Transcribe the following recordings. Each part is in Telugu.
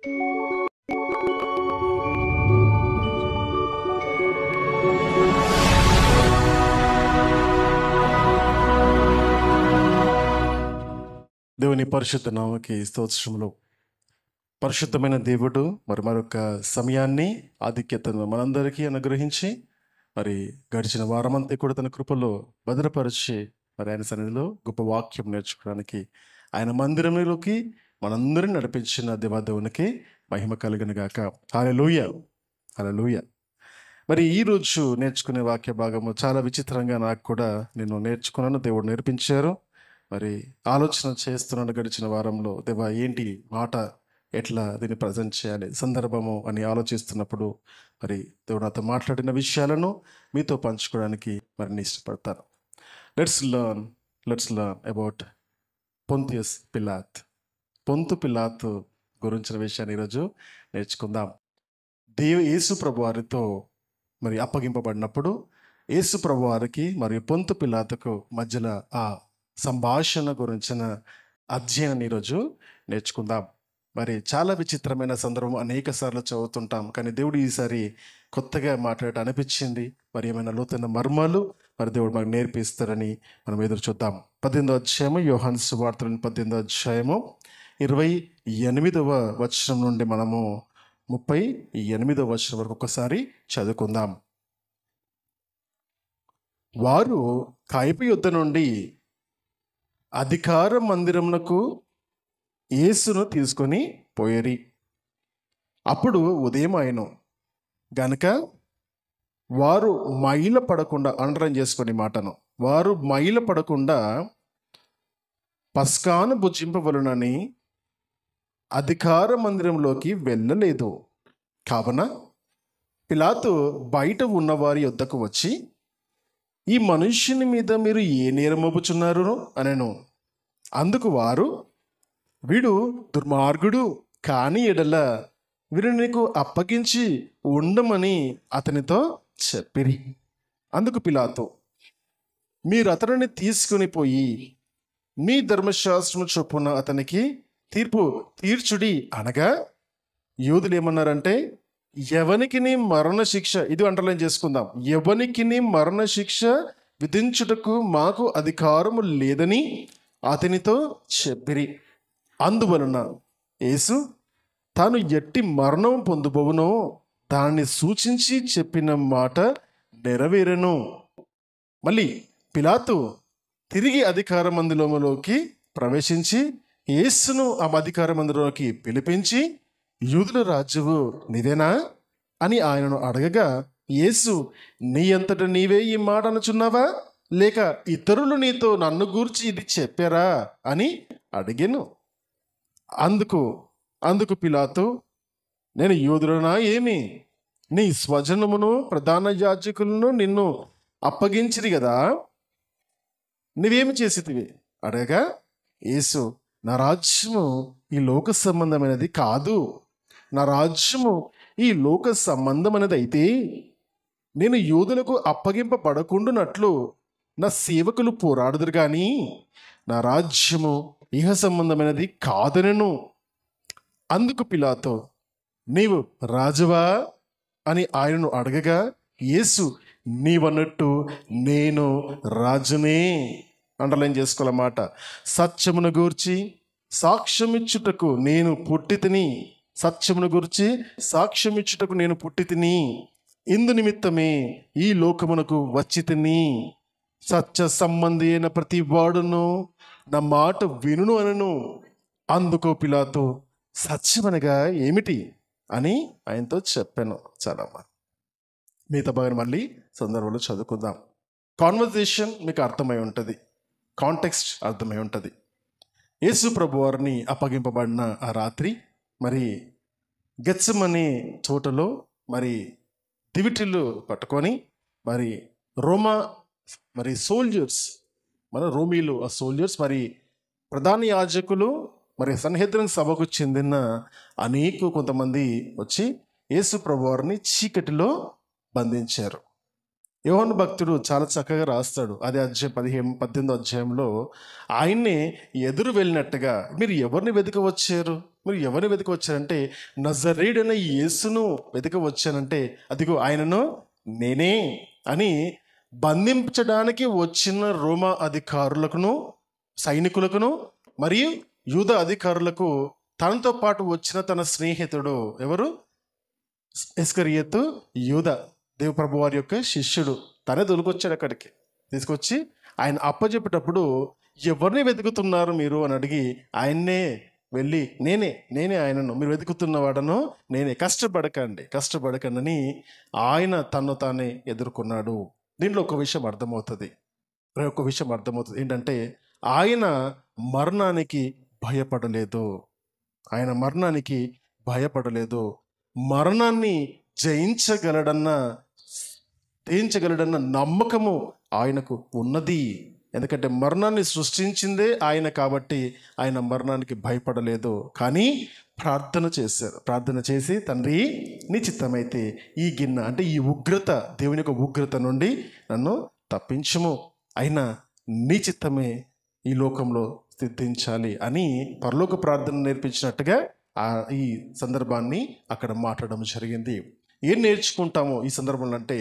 దేవుని పరిశుద్ధ నామకి స్తోత్రములు. పరిశుద్ధమైన దేవుడు మరొక సమయాన్ని ఆధిక్యతను మనందరికీ అనుగ్రహించి గడిచిన వారమంతా కూడా తన కృపలో భద్రపరిచి ఆయన సన్నిధిలో గొప్ప వాక్యం నేర్చుకోవడానికి ఆయన మందిరంలోకి మనందరిని నడిపించిన దేవాదేవునికి మహిమ కలుగును గాక. హల్లెలూయా, హల్లెలూయా. ఈరోజు నేర్చుకునే వాక్య భాగము చాలా విచిత్రంగా నాకు కూడా నేను నేర్చుకున్నాను, దేవుడు నేర్పించారు. ఆలోచన చేస్తున్నాను గడిచిన వారంలో, దేవా ఏంటి మాట, ఎట్లా దీన్ని ప్రజెంట్ చేయాలి, సందర్భము అని ఆలోచిస్తున్నప్పుడు దేవుడు నాతో మాట్లాడిన విషయాలను మీతో పంచుకోవడానికి నేను ఇష్టపడతాను. Let's learn about Pontius Pilate. పొంతు పిలాత్ గురించిన విషయాన్ని ఈరోజు నేర్చుకుందాం. యేసు ప్రభు వారితో అప్పగింపబడినప్పుడు యేసు ప్రభు వారికి మరియు పొంతు పిలాతుకు మధ్యలో ఆ సంభాషణ గురించిన అధ్యయనం ఈరోజు నేర్చుకుందాం. చాలా విచిత్రమైన సందర్భం, అనేక సార్లు చదువుతుంటాం, కానీ దేవుడు ఈసారి కొత్తగా మాట్లాడటం అనిపించింది. ఏమైనా లోతైన మర్మాలు దేవుడు మనకు నేర్పిస్తారని మనం ఎదురు చూద్దాం. 18వ అధ్యాయము, యోహాను సువార్తలోని 18వ అధ్యాయము 28వ వచనం నుండి మనము 38వ వచనం వరకు ఒకసారి చదువుకుందాం. వారు కాయపు యుద్ధ నుండి అధికార మందిరమునకు యేసును తీసుకొని పోయేరి. అప్పుడు ఉదయం ఆయను గనుక వారు మైల పడకుండా, అండర్లైన్ చేసుకుని మాటను, వారు మైల పడకుండా పస్కాను భుజింపవలనని అధికార మందిరంలోకి వెళ్ళలేదు. కావున పిలాతు బయట ఉన్నవారి యొద్దకు వచ్చి, ఈ మనుష్యుని మీద మీరు ఏ నేరం మోపుచున్నారు అనెను. అందుకు వారు, వీడు దుర్మార్గుడు, కాని ఎడల వీరిని నీకు అప్పగించి ఉండమని అతనితో చెప్పిరి. అందుకు పిలాతు, మీరు అతనిని తీసుకుని పోయి మీ ధర్మశాస్త్రము చొప్పున అతనికి తీర్పు తీర్చుడి అనగా, యూదులు ఏమన్నారంటే, ఎవనికిని మరణశిక్ష, ఇది అండర్లైన్ చేసుకుందాం, ఎవనికిని మరణశిక్ష విధించుటకు మాకు అధికారము లేదని అతనితో చెప్పిరి. అందువలన యేసు తాను ఎట్టి మరణం పొందుబోవునో దాన్ని సూచించి చెప్పిన మాట నెరవేరెను. మళ్ళీ పిలాతు తిరిగి అధికార మందిరంలోకి ప్రవేశించి యేసును ఆ అధికార మందిరంలోకి పిలిపించి, యూదుల రాజువు నీవేనా అని ఆయనను అడగగా, యేసు, నీ అంతట నీవే ఈ మాట అనుచున్నావా, లేక ఇతరులు నీతో నన్ను గూర్చి ఇది చెప్పారా అని అడిగాను. అందుకు పిలాతు, నేను యూదులనా ఏమి? నీ స్వజనమును ప్రధాన యాజకులను నిన్ను అప్పగించిరి కదా, నువ్వేమి చేసితివి అడగగా, యేసు, నా రాజ్యము ఈ లోక సంబంధమైనది కాదు. నా రాజ్యము ఈ లోక సంబంధమైనది అయితే నేను యూదులకు అప్పగింపబడకుండానట్లు నా సేవకులు పోరాడుదురు కానీ నా రాజ్యము ఇహ సంబంధమైనది కాదనెను. అందుకు పిలాతు, నీవు రాజువా అని ఆయనను అడగగా, యేసు, నీవన్నట్టు నేను రాజునే. అండర్లైన్ చేసుకోవాలన్నమాట. సత్యమును గూర్చి సాక్ష్యమిచ్చుటకు నేను పుట్టితిని. సత్యమును గురించి సాక్ష్యమిచ్చుటకు నేను పుట్టితిని. ఇందు నిమిత్తమే ఈ లోకమునకు వచ్చితిని. సత్య సంబంధి అయిన ప్రతి వాడును నా మాట వినును అనను. అందుకో పిలాతు, సత్యమనగా ఏమిటి అని ఆయనతో చెప్పాను. చాలమ్మా, మిగతా భాగం మళ్ళీ సందర్భంలో చదువుకుందాం. కాన్వర్జేషన్ మీకు అర్థమై ఉంటుంది, కాంటెక్స్ట్ అర్థమై ఉంటుంది. యేసు ప్రభు వారిని అప్పగింపబడిన ఆ రాత్రి గెత్సెమనే తోటలో దివిటీలు పట్టుకొని రోమా సోల్జర్స్, రోమీలు, ఆ సోల్జర్స్, ప్రధాన యాజకులు, సన్హెద్రిన్ సభకు చెందిన కొంతమంది వచ్చి యేసు ప్రభు వారిని చీకటిలో బంధించారు. యోహాను భక్తుడు చాలా చక్కగా రాస్తాడు. అదే 18వ అధ్యాయంలో ఆయన్ని ఎదురు వెళ్ళినట్టుగా, మీరు ఎవరిని వెతకవచ్చారు, మీరు ఎవరిని వెతకవచ్చారంటే నజరేయుడైన యేసును వెతకవచ్చానంటే అదిగో ఆయనను నేనే అని బంధించడానికి వచ్చిన రోమా అధికారులకును, సైనికులకును మరియు యూద అధికారులకు తనతో పాటు వచ్చిన తన స్నేహితుడు ఎవరు? ఇస్కరియోతు యూద, దేవప్రభు వారి యొక్క శిష్యుడు. తనే దొరికొచ్చాడు అక్కడికి. తీసుకొచ్చి ఆయన అప్పచెప్పేటప్పుడు ఎవరిని వెతుకుతున్నారు మీరు అని అడిగి ఆయన్నే వెళ్ళి నేనే ఆయనను, మీరు వెతుకుతున్న వాడను నేనే, కష్టపడకండి అని ఆయన తను తానే ఎదుర్కొన్నాడు. దీంట్లో ఒక విషయం అర్థమవుతుంది. ఏంటంటే ఆయన మరణానికి భయపడలేదు. మరణాన్ని జయించగలడన్న నమ్మకము ఆయనకు ఉన్నది. ఎందుకంటే మరణాన్ని సృష్టించిందే ఆయన కాబట్టి ఆయన మరణానికి భయపడలేదు. కానీ ప్రార్థన చేసి తండ్రి నీ చిత్తమైతే ఈ గిన్నె అంటే ఈ ఉగ్రత, దేవుని యొక్క ఉగ్రత నుండి నన్ను తప్పించుము, అయినా నీ చిత్తమే ఈ లోకంలో సిద్ధించాలి అని పరలోక ప్రార్థన నేర్పించినట్టుగా ఈ సందర్భాన్ని అక్కడ మాట్లాడడం జరిగింది. ఏం నేర్చుకుంటామో ఈ సందర్భంలో అంటే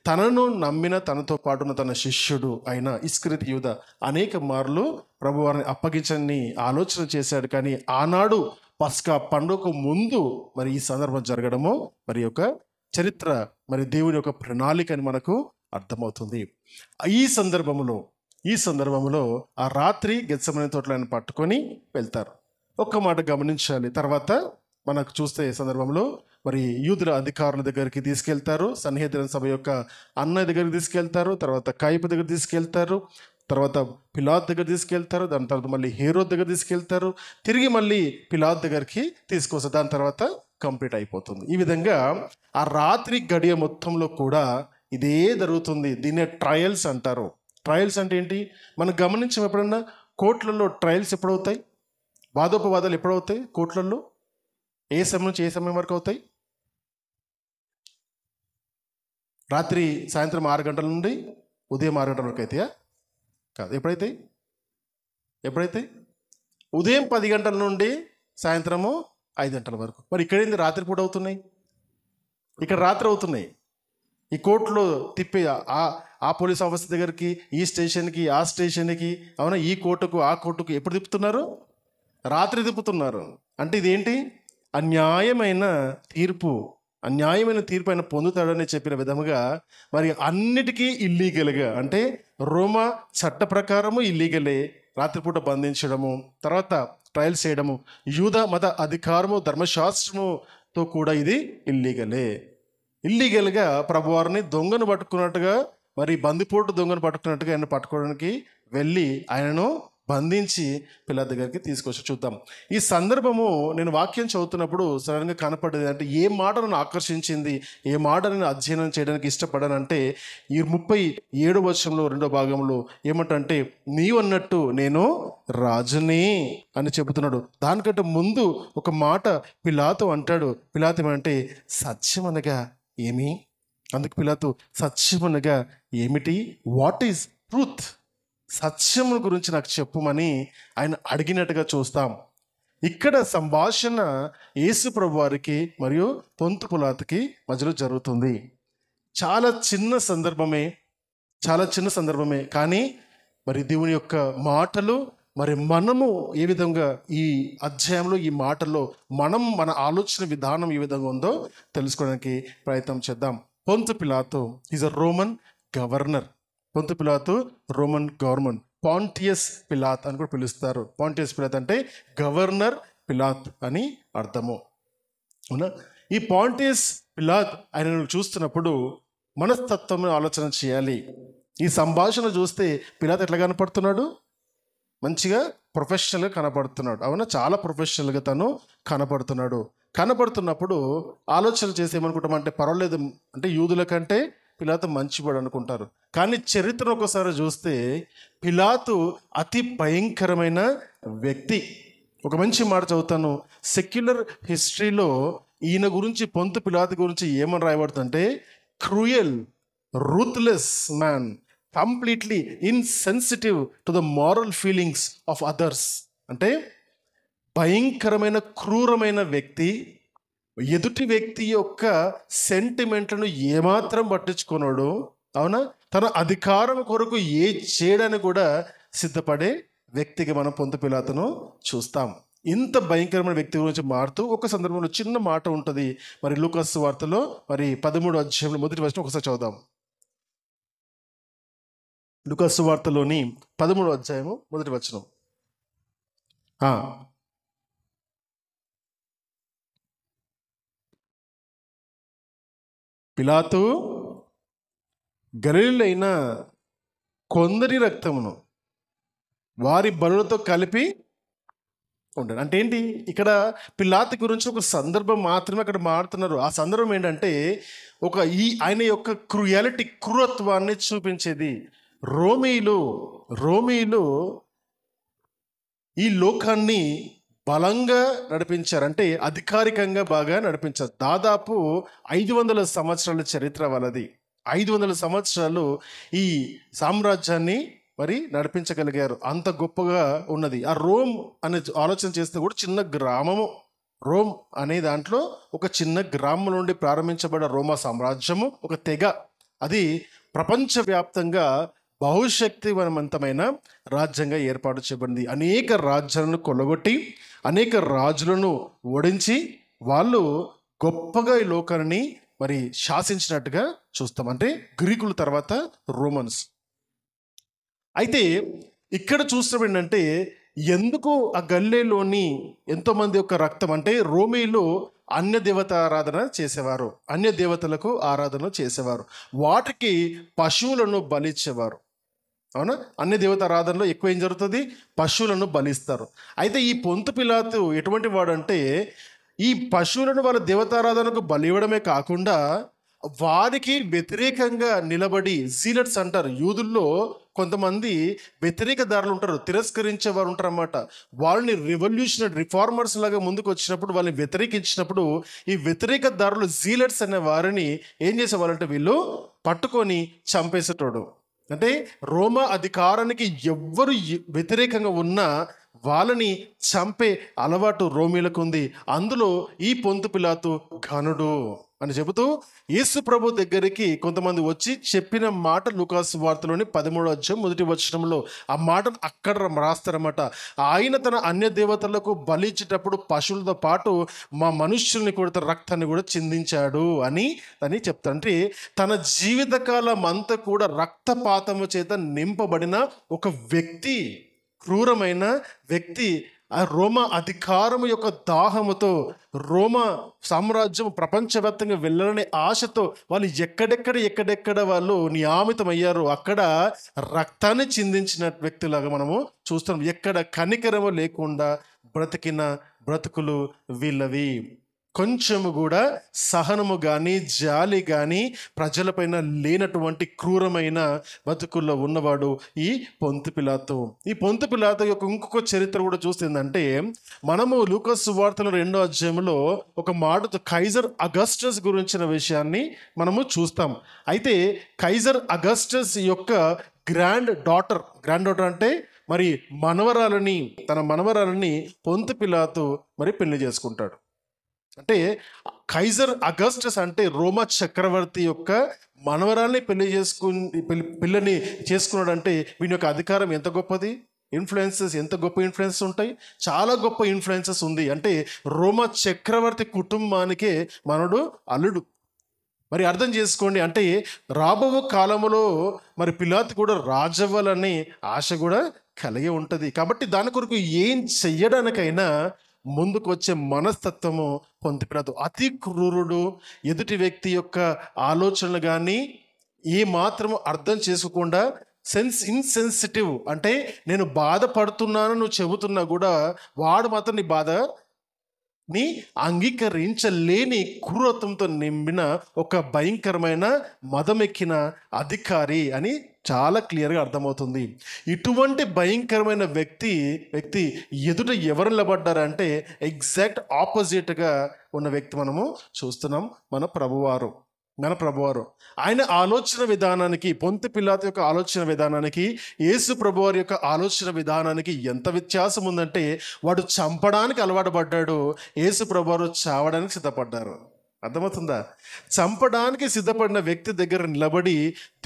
తనను నమ్మిన తనతో పాటున్న తన శిష్యుడు అయిన ఇస్కరియోతు యూద అనేక మార్లు ప్రభువారిని అప్పగించని ఆలోచన చేశాడు. కానీ ఆనాడు పస్కా పండుగ ముందు మరి ఈ సందర్భం జరగడము మరి యొక్క చరిత్ర, మరి దేవుని యొక్క ప్రణాళిక అని మనకు అర్థమవుతుంది. ఈ సందర్భంలో ఆ రాత్రి గెత్సెమనే తోటలో ఆయన పట్టుకొని వెళ్తారు. ఒక్క మాట గమనించాలి. తర్వాత మనకు చూస్తే సందర్భంలో మరి యూదుల అధికారుల దగ్గరికి తీసుకెళ్తారు, సన్హెద్రిన సభ యొక్క అన్నయ్య దగ్గరికి తీసుకెళ్తారు, తర్వాత కయప దగ్గర తీసుకెళ్తారు, తర్వాత పిలాతు దగ్గర తీసుకెళ్తారు, దాని తర్వాత మళ్ళీ హేరోద్ దగ్గర తీసుకెళ్తారు, తిరిగి మళ్ళీ పిలాతు దగ్గరికి తీసుకొస్తారు. దాని తర్వాత కంప్లీట్ అయిపోతుంది. ఈ విధంగా ఆ రాత్రి గడియ మొత్తంలో కూడా ఇదే జరుగుతుంది. దీన్నే ట్రయల్స్ అంటారు. ట్రయల్స్ అంటే ఏంటి? మనం గమనించాం ఎప్పుడన్నా కోర్టులలో ట్రయల్స్ ఎప్పుడవుతాయి? వాదోపవాదాలు ఎప్పుడవుతాయి కోర్టులలో? ఏ సమయం నుంచి ఏ సమయం వరకు అవుతాయి? రాత్రి సాయంత్రం 6 గంటల నుండి ఉదయం 6 గంటల వరకు అవుతాయా? కాదు. ఎప్పుడైతే ఉదయం 10 గంటల నుండి సాయంత్రము 5 గంటల వరకు. మరి ఇక్కడేంది రాత్రిపూట అవుతున్నాయి, ఇక్కడ రాత్రి అవుతున్నాయి. ఈ కోర్టులో తిప్పే ఆ పోలీస్ ఆఫీసర్ దగ్గరికి, ఈ స్టేషన్కి ఆ స్టేషన్కి, అవునా, ఈ కోర్టుకు ఆ కోర్టుకు ఎప్పుడు తిప్పుతున్నారు? రాత్రి తిప్పుతున్నారు. అంటే ఇదేంటి? అన్యాయమైన తీర్పు ఆయన పొందుతాడని చెప్పిన విధముగా మరి అన్నిటికీ ఇల్లీగల్గా, అంటే రోమా చట్ట ప్రకారము ఇల్లీగలే రాత్రిపూట బంధించడము, తర్వాత ట్రయల్స్ చేయడము, యూద మత అధికారము ధర్మశాస్త్రముతో కూడా ఇది ఇల్లీగల్గా ప్రభువారిని దొంగను పట్టుకున్నట్టుగా, మరి బందిపోటు దొంగను పట్టుకున్నట్టుగా ఆయన పట్టుకోవడానికి వెళ్ళి ఆయనను బంధించి పిలాతు దగ్గరికి తీసుకొచ్చి చూద్దాం. ఈ సందర్భము నేను వాక్యం చదువుతున్నప్పుడు సడన్గా కనపడేది అంటే ఏ మాట నన్ను ఆకర్షించింది, ఏ మాట నేను అధ్యయనం చేయడానికి ఇష్టపడానంటే ఈ 37వ వచనంలో 2వ భాగంలో ఏమంటే నీవు అన్నట్టు నేను రాజుని అని చెబుతున్నాడు. దానికంటే ముందు ఒక మాట పిలాతు అంటాడు. పిలాతు ఏమంటే సత్యం అనగా ఏమి? అందుకు పిలాతు సత్యం అనగా ఏమిటి? What is truth? సత్యము గురించి నాకు చెప్పుమని ఆయన అడిగినట్టుగా చూస్తాం. ఇక్కడ సంభాషణ యేసు ప్రభు వారికి మరియు పొంతు పిలాతుకి మధ్యలో జరుగుతుంది. చాలా చిన్న సందర్భమే కానీ మరి దేవుని యొక్క మాటలు, మరి మనము ఏ విధంగా ఈ అధ్యాయంలో ఈ మాటల్లో మన ఆలోచన విధానం ఏ విధంగా ఉందో తెలుసుకోవడానికి ప్రయత్నం చేద్దాం. పొంతు పిలాతు ఈజ్ అ రోమన్ గవర్నర్. పొంతు పిలాతు రోమన్ గవర్నమెంట్, పాంటియస్ పిలాత్ అని కూడా పిలుస్తారు. పాంటియస్ పిలాత్ అంటే గవర్నర్ పిలాత్ అని అర్థము. అవునా? ఈ పాంటియస్ పిలాత్ ఆయనను చూస్తున్నప్పుడు మనస్తత్వం ఆలోచన చేయాలి. ఈ సంభాషణ చూస్తే పిలాత్ ఎట్లా కనపడుతున్నాడు? మంచిగా ప్రొఫెషనల్గా కనపడుతున్నాడు. అవునా? చాలా ప్రొఫెషనల్గా తను కనపడుతున్నప్పుడు ఆలోచన చేసి ఏమనుకుంటామంటే పర్వాలేదు, అంటే యూదుల కంటే పిలాతు మంచివాడు అనుకుంటారు. కానీ చరిత్ర ఒకసారి చూస్తే పిలాతు అతి భయంకరమైన వ్యక్తి. ఒక మంచి మాట చదువుతాను. సెక్యులర్ హిస్టరీలో ఈయన గురించి, పొంతు పిలాతు గురించి ఏమని రాయబడుతుందంటే cruel, ruthless man, completely insensitive to the moral feelings of others. అంటే భయంకరమైన క్రూరమైన వ్యక్తి, ఎదుటి వ్యక్తి యొక్క సెంటిమెంట్లను ఏమాత్రం పట్టించుకున్నాడు. అవునా? తన అధికారం కొరకు ఏ చేయడానికి కూడా సిద్ధపడే వ్యక్తికి మనం పొంతు పిలాతును చూస్తాం. ఇంత భయంకరమైన వ్యక్తి గురించి మారుతూ ఒక సందర్భంలో చిన్న మాట ఉంటుంది. మరి లూకాసు వార్తలో మరి 13వ అధ్యాయంలో మొదటి వచనం ఒకసారి చదువుదాం. లూకాసు వార్తలోని 13వ అధ్యాయము మొదటి వచనం. పిలాతు గలిలయులైన కొందరి రక్తమును వారి బలులతో కలిపి ఉంటాడు. అంటే ఏంటి? ఇక్కడ పిలాతు గురించి ఒక సందర్భం మాత్రమే అక్కడ మారుతున్నారు. ఆ సందర్భం ఏంటంటే ఆయన యొక్క క్రూరత్వాన్ని చూపించేది. రోమీలు ఈ లోకాన్ని బలంగా నడిపించారు, అంటే అధికారికంగా బాగా నడిపించారు. దాదాపు 500 సంవత్సరాల చరిత్ర వాళ్ళది. 500 సంవత్సరాలు ఈ సామ్రాజ్యాన్ని మరి నడిపించగలిగారు. అంత గొప్పగా ఉన్నది. ఆ రోమ్ అనే ఆలోచన చేస్తే కూడా చిన్న గ్రామము. రోమ్ అనే దాంట్లో ఒక చిన్న గ్రామం నుండి ప్రారంభించబడ్డ రోమా సామ్రాజ్యము ఒక తెగ. అది ప్రపంచవ్యాప్తంగా బహుశక్తివంతమైన రాజ్యంగా ఏర్పాటు చేయబడింది. అనేక రాజ్యాలను కొల్లగొట్టి అనేక రాజులను ఓడించి వాళ్ళు గొప్పగా ఈ లోకాన్ని మరి శాసించినట్టుగా చూస్తాం. అంటే గ్రీకుల తర్వాత రోమన్స్. అయితే ఇక్కడ చూస్తాం ఏంటంటే, ఎందుకు ఆ గల్లీలోని ఎంతోమంది యొక్క రక్తం అంటే రోమీలు అన్య దేవత ఆరాధన చేసేవారు, అన్య దేవతలకు ఆరాధన చేసేవారు, వాటికి పశువులను బలిచ్చేవారు. అవునా? అన్య దేవత ఆరాధనలో ఎక్కువ ఏం జరుగుతుంది? పశువులను బలిస్తారు. అయితే ఈ పొంతు పిలాతు ఎటువంటి వాడంటే, ఈ పశువులను వాళ్ళ దేవతారాధనకు బలి ఇవ్వడమే కాకుండా వారికి వ్యతిరేకంగా నిలబడి, జీలట్స్ అంటారు యూదుల్లో కొంతమంది వ్యతిరేక దారులు ఉంటారు, తిరస్కరించే వారు ఉంటారు అన్నమాట. వాళ్ళని రిఫార్మర్స్ లాగా ముందుకు వచ్చినప్పుడు, వాళ్ళని వ్యతిరేకించినప్పుడు ఈ వ్యతిరేక దారులు జీలట్స్ అనే వారిని ఏం చేసేవాళ్ళంటే వీళ్ళు పట్టుకొని చంపేసేటోడు. అంటే రోమా అధికారానికి ఎవ్వరు వ్యతిరేకంగా ఉన్నా వాళ్ళని చంపే అలవాటు రోమీలకు ఉంది. అందులో ఈ పొంతు పిలాతు ఘనుడు అని చెబుతూ యేసు ప్రభు దగ్గరికి కొంతమంది వచ్చి చెప్పిన మాట లూకాసు వార్తలోని 13వ అధ్యాయం మొదటి వచనంలో ఆ మాటను అక్కడ రాస్తారన్నమాట. ఆయన తన అన్య దేవతలకు బలిచ్చేటప్పుడు పశువులతో పాటు మా మనుష్యుల్ని కూడా, తన రక్తాన్ని కూడా చిందించాడు అని చెప్తారు. అంటే తన జీవితకాలం అంతా కూడా రక్తపాతము చేత నింపబడిన ఒక వ్యక్తి, క్రూరమైన వ్యక్తి, ఆ రోమా అధికారము యొక్క దాహముతో, రోమా సామ్రాజ్యం ప్రపంచవ్యాప్తంగా వెళ్ళాలనే ఆశతో వాళ్ళు ఎక్కడెక్కడ వాళ్ళు నియామితమయ్యారు, అక్కడ రక్తాన్ని చిందించిన వ్యక్తులాగా మనము చూస్తున్నాం. ఎక్కడ కనికరము లేకుండా బ్రతికిన బ్రతుకులు వీళ్ళవి. కొంచెము కూడా సహనము కానీ జాలి కానీ ప్రజలపైన లేనటువంటి క్రూరమైన బతుకుల్లో ఉన్నవాడు ఈ పొంతు పిలాతు. ఈ పొంతు పిలాతు యొక్క ఇంకొక చరిత్ర కూడా చూస్తుందంటే, మనము లూకాసు వార్తల 2వ అధ్యాయంలో ఒక మాటతో కైజర్ అగస్టస్ గురించిన విషయాన్ని మనము చూస్తాం. అయితే కైజర్ అగస్టస్ యొక్క గ్రాండ్ డాటర్ అంటే మరి తన మనవరాలని పొంతు పిలాతు మరి పెళ్లి చేసుకుంటాడు. అంటే కైజర్ అగస్టస్ అంటే రోమా చక్రవర్తి యొక్క మనవరాల్ని పిల్లని చేసుకున్నాడు. అంటే వీని యొక్క అధికారం ఎంత గొప్పది, ఎంత గొప్ప ఇన్ఫ్లుయెన్సెస్ ఉంటాయి, చాలా గొప్ప ఇన్ఫ్లుయెన్సెస్ ఉంది. అంటే రోమా చక్రవర్తి కుటుంబానికే మనడు అల్లుడు. మరి అర్థం చేసుకోండి, అంటే రాబో కాలంలో మరి పిలాతు కూడా రాజవ్వాలనే ఆశ కూడా కలిగి ఉంటుంది. కాబట్టి దాని కొరకు ఏం చెయ్యడానికైనా ముందుకు వచ్చే మనస్తత్వము పొంతు పిలాతు. అతి క్రూరుడు, ఎదుటి వ్యక్తి యొక్క ఆలోచనలు కానీ ఏ మాత్రము అర్థం చేసుకోకుండా ఇన్సెన్సిటివ్, అంటే నేను బాధపడుతున్నాను నువ్వు చెబుతున్నా కూడా వాడు మాత్రం నీ బాధని అంగీకరించలేని క్రూరత్వంతో నిండిన ఒక భయంకరమైన మదమెక్కిన అధికారి అని చాలా క్లియర్గా అర్థమవుతుంది. ఇటువంటి భయంకరమైన వ్యక్తి ఎదుట ఎవరు నిలబడ్డారంటే ఎగ్జాక్ట్ ఆపోజిట్గా ఉన్న వ్యక్తి మనము చూస్తున్నాం, మన ప్రభువారు. మన ప్రభువారు. ఆయన ఆలోచన విధానానికి, పొంతి పిలాతు యొక్క ఆలోచన విధానానికి, యేసు ప్రభువారి యొక్క ఆలోచన విధానానికి ఎంత వ్యత్యాసం ఉందంటే, వాడు చంపడానికి అలవాటు పడ్డాడు, యేసు ప్రభువారు చావడానికి సిద్ధపడ్డారు. అర్థమవుతుందా? చంపడానికి సిద్ధపడిన వ్యక్తి దగ్గర నిలబడి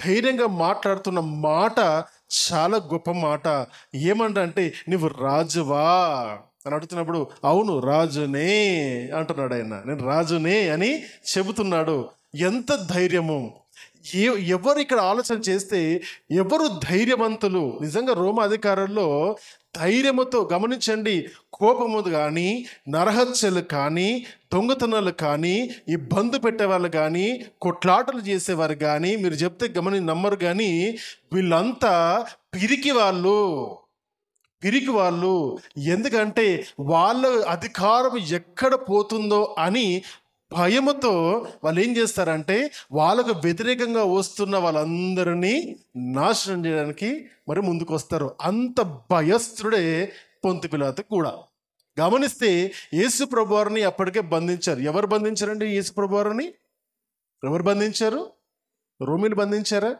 ధైర్యంగా మాట్లాడుతున్న మాట చాలా గొప్ప మాట. ఏమంటే, నువ్వు రాజువా అని అడుగుతున్నప్పుడు, అవును రాజునే అంటున్నాడు ఆయన. నేను రాజునే అని చెబుతున్నాడు. ఎంత ధైర్యము! ఎవరు ఇక్కడ ఆలోచన చేస్తే ఎవరు ధైర్యవంతులు? నిజంగా రోమా అధికారుల్లో ధైర్యముతో, గమనించండి, కోపము కానీ, నరహత్యలు కానీ, దొంగతనాలు కానీ, ఇబ్బంది పెట్టేవాళ్ళు కానీ, కొట్లాటలు చేసేవారు కానీ, మీరు చెప్తే నమ్మరు కానీ, వీళ్ళంతా పిరికి వాళ్ళు. ఎందుకంటే వాళ్ళ అధికారం ఎక్కడ పోతుందో అని భయముతో వాళ్ళు ఏం చేస్తారంటే, వాళ్ళకు వ్యతిరేకంగా వస్తున్న వాళ్ళందరినీ నాశనం చేయడానికి మరి ముందుకు వస్తారు. అంత భయస్థుడే పొంతి పిలాతు కూడా. గమనిస్తే యేసు ప్రభువారిని అప్పటికే బంధించారు. ఎవరు బంధించారండి యేసు ప్రభువారిని? ఎవరు బంధించారు? రోమీలు బంధించారా?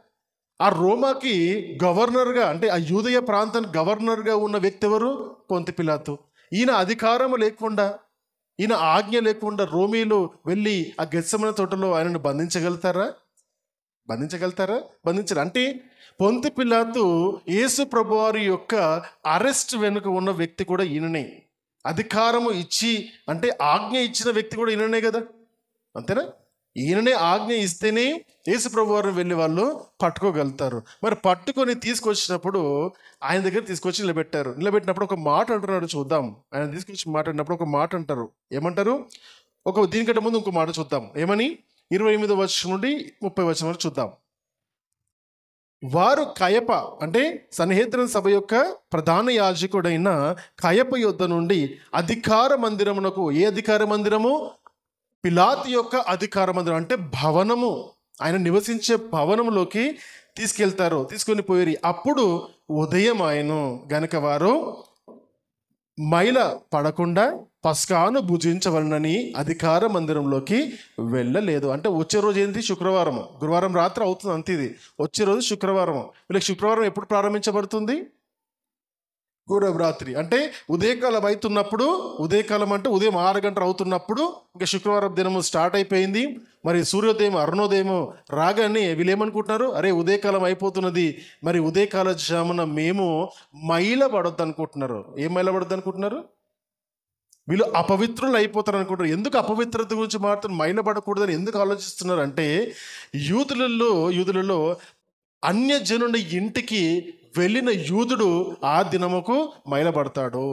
ఆ రోమాకి గవర్నర్గా, అంటే ఆ యూదయ ప్రాంతానికి గవర్నర్గా ఉన్న వ్యక్తి ఎవరు? పొంతి పిలాతు. ఈయన అధికారం లేకుండా, ఈయన ఆజ్ఞ లేకుండా రోమీలు వెళ్ళి ఆ గెత్సెమనే తోటలో ఆయనను బంధించగలుగుతారా? బంధించరు. అంటే పొంతి పిలాతు యేసు ప్రభువారి యొక్క అరెస్ట్ వెనుక ఉన్న వ్యక్తి కూడా ఈయననే. అధికారము ఇచ్చి, అంటే ఆజ్ఞ ఇచ్చిన వ్యక్తి కూడా ఈయననే కదా, అంతేనా? ఈయననే ఆజ్ఞ ఇస్తేనే యేసు ప్రభువారిని వెళ్ళి వాళ్ళు పట్టుకోగలుగుతారు. మరి పట్టుకొని తీసుకొచ్చినప్పుడు ఆయన దగ్గర తీసుకొచ్చి నిలబెట్టినప్పుడు ఒక మాట అంటున్నాడు, చూద్దాం. ఆయన తీసుకొచ్చి మాట్లాడినప్పుడు ఒక మాట అంటారు. ఏమంటారు? దీనికంటే ముందు ఇంకో మాట చూద్దాం. ఏమని? 28వ వచనం నుండి 30వ వచనం వరకు చూద్దాం. వారు కయప, అంటే సన్హెద్రిన్ సభ యొక్క ప్రధాన యాజకుడైన కయప యొద్ద నుండి అధికార మందిరమునకు, ఏ అధికార మందిరము? పిలాతు యొక్క అధికార మందిరం, అంటే భవనము, ఆయన నివసించే భవనంలోకి తీసుకొని పోయి, అప్పుడు ఉదయం ఆయను గనక వారు మైల పడకుండా పస్కాను భుజించవలనని అధికార మందిరంలోకి వెళ్ళలేదు. అంటే వచ్చే రోజు ఏంటి? శుక్రవారం. గురువారం రాత్రి అవుతుంది అంతే. ఇది వచ్చే రోజు శుక్రవారం. వీళ్ళకి శుక్రవారం ఎప్పుడు ప్రారంభించబడుతుంది? గురువారం రాత్రి. అంటే ఉదయకాలం అవుతున్నప్పుడు, ఉదయకాలం అంటే ఉదయం 6 గంటలు అవుతున్నప్పుడు ఇంకా శుక్రవారం దినము స్టార్ట్ అయిపోయింది. మరి సూర్యోదయం, అరుణోదయం రాగానే వీళ్ళు ఏమనుకుంటున్నారు? అరే ఉదయకాలం అయిపోతున్నది, మరి ఉదయకాల జామున మేము మైల పడొద్దు అనుకుంటున్నారు. ఏం మైల పడొద్దు అనుకుంటున్నారు? వీళ్ళు అపవిత్రులు అయిపోతారు అనుకుంటారు. ఎందుకు అపవిత్రత గురించి మాట్లాడుతున్నారు? మైల పడకూడదని ఎందుకు ఆలోచిస్తున్నారు అంటే, యూదులలో అన్యజనుడి ఇంటికి వెళ్ళిన యూదుడు ఆ దినముకు మైలబడతాడు.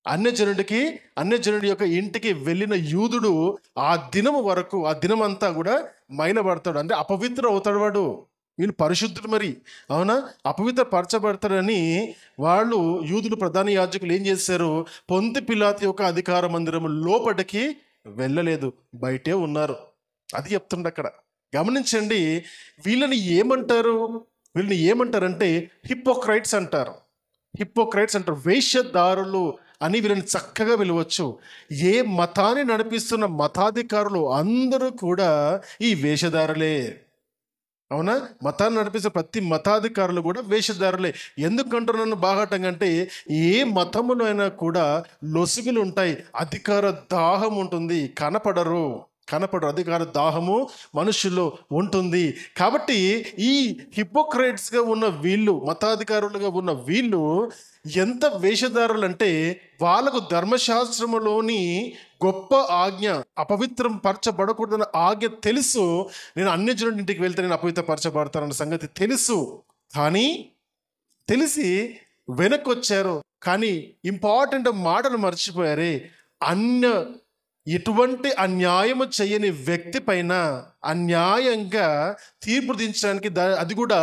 అన్యజనుడి యొక్క ఇంటికి వెళ్ళిన యూదుడు ఆ దినము వరకు, ఆ దినమంతా కూడా మైలబడతాడు. అంటే అపవిత్ర అవుతాడు వాడు. వీళ్ళు పరిశుద్ధులు, మరి అవునా? అపవిత్ర పరచబడతాడని వాళ్ళు, యూదులు ప్రధాన యాజకులు ఏం చేశారు? పొంతి పిలాతు యొక్క అధికార మందిరము లోపలికి వెళ్ళలేదు, బయటే ఉన్నారు. అది చెప్తుండే అక్కడ. గమనించండి, వీళ్ళని ఏమంటారంటే హిపోక్రైట్స్ అంటారు. వేషధారులు అని వీళ్ళని చక్కగా పిలవచ్చు. ఏ మతాన్ని నడిపిస్తున్న మతాధికారులు అందరూ కూడా ఈ వేషధారులే. అవునా? మతాన్ని నడిపిస్తున్న ప్రతి మతాధికారులు కూడా వేషధారులే. ఎందుకంటున్నాను బాహాటంగా అంటే, ఏ మతములో అయినా కూడా లొసుగులు ఉంటాయి, అధికార దాహం ఉంటుంది, కనపడరు. అధికార దాహము మనుషుల్లో ఉంటుంది. కాబట్టి ఈ హిపోక్రైట్స్గా ఉన్న వీళ్ళు, మతాధికారులుగా ఉన్న వీళ్ళు ఎంత వేషధారులు అంటే, వాళ్ళకు ధర్మశాస్త్రములోని గొప్ప ఆజ్ఞ, అపవిత్రం పరచబడకూడదన్న ఆజ్ఞ తెలుసు. నేను అన్యజనుడి ఇంటికి వెళ్తే నేను అపవిత్ర పరచబడతానన్న సంగతి తెలుసు. కానీ తెలిసి వెనక్కి వచ్చారు. కానీ ఇంపార్టెంట్ మాటలు మర్చిపోయారే. ఎటువంటి అన్యాయము చేయని వ్యక్తి పైన అన్యాయంగా తీర్పు తీర్చడానికి, అది కూడా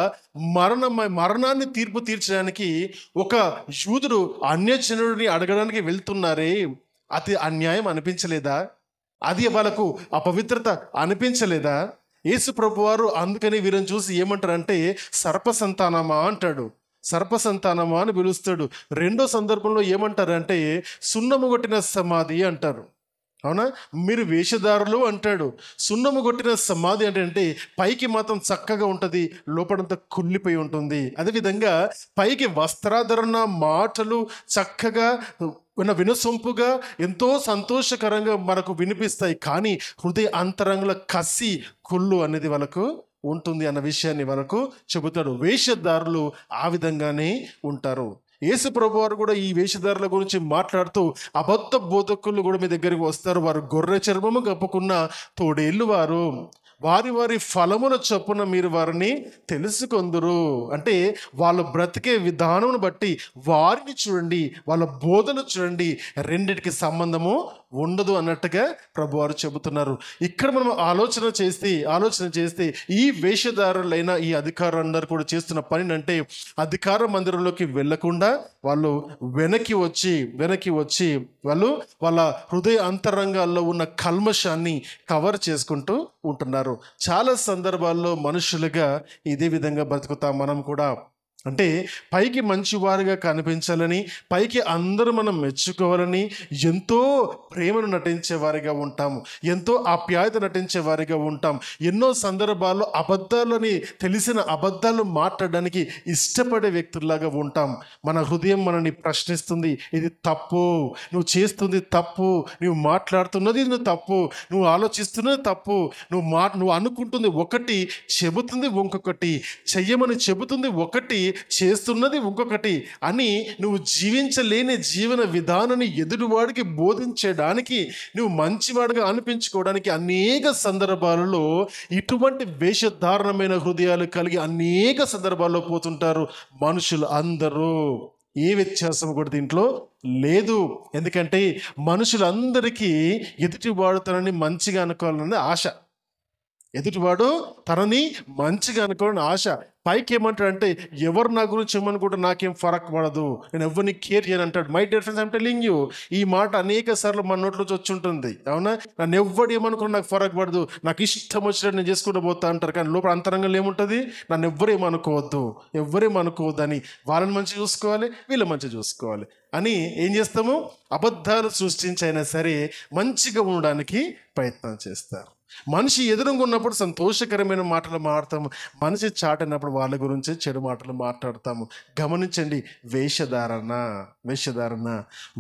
మరణాన్ని తీర్పు తీర్చడానికి ఒక యూదుడు అన్యజనుడిని అడగడానికి వెళ్తున్నారే, అది అన్యాయం అనిపించలేదా? అది వాళ్ళకు అపవిత్రత అనిపించలేదా? యేసు ప్రభువారు అందుకని వీరిని చూసి ఏమంటారంటే, సర్ప సంతానమా అంటాడు. సర్ప సంతానమా అని పిలుస్తాడు. రెండో సందర్భంలో ఏమంటారంటే, సున్నము కొట్టిన సమాధి అంటారు. అవునా? మీరు వేషధారులు అంటాడు. సున్నము కొట్టిన సమాధి అంటే పైకి మాత్రం చక్కగా ఉంటుంది, లోపలంతా కుళ్ళిపోయి ఉంటుంది. అదేవిధంగా పైకి వస్త్రాధరణ, మాటలు చక్కగా వినసొంపుగా ఎంతో సంతోషకరంగా మనకు వినిపిస్తాయి, కానీ హృదయ అంతరంగంలో కసి, కుళ్ళు అనేది వాళ్ళకు ఉంటుంది అన్న విషయాన్ని వాళ్ళకు చెబుతాడు. వేషధారులు ఆ విధంగానే ఉంటారు. యేసు ప్రభు వారు కూడా ఈ వేషధారుల గురించి మాట్లాడుతూ, అబద్ధ బోధకులు కూడా మీ దగ్గరికి వస్తారు, వారు గొర్రె చర్మము కప్పుకున్న తోడేళ్ళు వారు, వారి వారి ఫలముల చొప్పున మీరు వారిని తెలుసుకొందురు. అంటే వాళ్ళు బ్రతికే విధానం బట్టి వారిని చూడండి, వాళ్ళ బోధన చూడండి, రెండిటికి సంబంధము ఉండదు అన్నట్టుగా ప్రభువారు చెబుతున్నారు. ఇక్కడ మనం ఆలోచన చేస్తే ఈ వేషధారులైన ఈ అధికారులందరూ కూడా చేస్తున్న పని అంటే, అధికార మందిరంలోకి వెళ్ళకుండా వాళ్ళు వెనక్కి వచ్చి వాళ్ళు వాళ్ళ హృదయ అంతరంగాల్లో ఉన్న కల్మషాన్ని కవర్ చేసుకుంటూ ఉంటున్నారు. చాలా సందర్భాల్లో మనుషులుగా ఇదే విధంగా బ్రతుకుతాం మనం కూడా. అంటే పైకి మంచివారుగా కనిపించాలని, పైకి అందరూ మనం మెచ్చుకోవాలని ఎంతో ప్రేమను నటించే వారిగా ఉంటాము, ఎంతో ఆప్యాయత నటించే వారిగా ఉంటాం. ఎన్నో సందర్భాల్లో తెలిసిన అబద్ధాలు మాట్లాడడానికి ఇష్టపడే వ్యక్తుల్లాగా ఉంటాం. మన హృదయం మనని ప్రశ్నిస్తుంది, ఇది తప్పు, నువ్వు చేస్తుంది తప్పు, నువ్వు మాట్లాడుతున్నది నువ్వు తప్పు, నువ్వు ఆలోచిస్తున్నది తప్పు, నువ్వు అనుకుంటుంది ఒకటి, చెబుతుంది ఇంకొకటి, చెయ్యమని చెబుతుంది ఒకటి, చేస్తున్నది ఇంకొకటి అని నువ్వు జీవించలేని జీవన విధానాన్ని ఎదుటివాడికి బోధించడానికి, నువ్వు మంచివాడిగా అనిపించుకోవడానికి అనేక సందర్భాలలో ఇటువంటి వేషధారణమైన హృదయాలు కలిగి అనేక సందర్భాల్లో పోతుంటారు మనుషులు అందరూ. ఏ వ్యత్యాసం కూడా దీంట్లో లేదు. ఎందుకంటే మనుషులందరికీ ఎదుటివాడు తనని మంచిగా అనుకోవాలనే ఆశ, ఎదుటివాడు తనని మంచిగా అనుకోవాలని ఆశ. పైకి ఏమంటాడంటే, ఎవరు నా గురించి ఏమనుకుంటే నాకేం ఫరక్ పడదు, నేను ఎవరిని కేర్ చేయను అంటాడు. My dear friends, I'm telling you, ఈ మాట అనేక సార్లు మన నోట్లోంచి వచ్చి ఉంటుంది. అవునా? నన్ను ఎవడు ఏమనుకున్నా నాకు ఫరక్ పడదు, నాకు ఇష్టం వచ్చినట్టు నేను చేసుకుంటూ పోతా అంటారు. కానీ లోపల అంతరంగంలో ఏముంటుంది? నన్ను ఎవ్వరేమనుకోవద్దు అని, వాళ్ళని మంచిగా చూసుకోవాలి, వీళ్ళు మంచిగా చూసుకోవాలి అని ఏం చేస్తాము? అబద్ధాలు సృష్టించైనా సరే మంచిగా ఉండడానికి ప్రయత్నం చేస్తారు. మనిషి ఎదురుగా ఉన్నప్పుడు సంతోషకరమైన మాటలు మాట్లాడతాము, మనిషి చాటినప్పుడు వాళ్ళ గురించి చెడు మాటలు మాట్లాడతాము. గమనించండి, వేషధారణ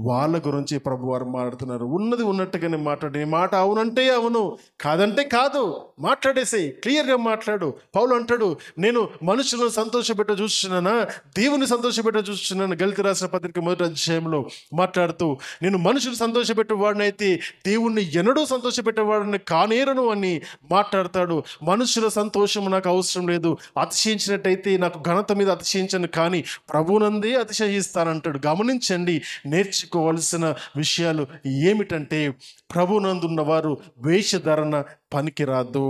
వాళ్ళ గురించి ప్రభు వారు మాట్లాడుతున్నారు. ఉన్నది ఉన్నట్టుగానే మాట్లాడి, మాట అవునంటే అవును, కాదంటే కాదు, మాట్లాడేసేయి, క్లియర్గా మాట్లాడు. పౌలు అంటాడు, నేను మనుషులను సంతోషపెట్ట చూస్తున్నానా, దేవుని సంతోషపెట్ట చూస్తున్నాను. గలితీ రాసిన పత్రిక 1వ అధ్యాయంలో మాట్లాడుతూ, నేను మనుషులు సంతోషపెట్టేవాడినైతే దేవుణ్ణి ఎన్నడూ సంతోషపెట్టేవాడిని కానేరను అని మాట్లాడతాడు. మనుషుల సంతోషం నాకు అవసరం లేదు, అతిశయించినట్టయితే నాకు ఘనత మీద అతిశయించను, కానీ ప్రభువునందే అతిశయిస్తానంటాడు. గమనించండి, నేర్చుకోవాల్సిన విషయాలు ఏమిటంటే, ప్రభువునందున్న వారు వేషధారణ పనికిరాదు.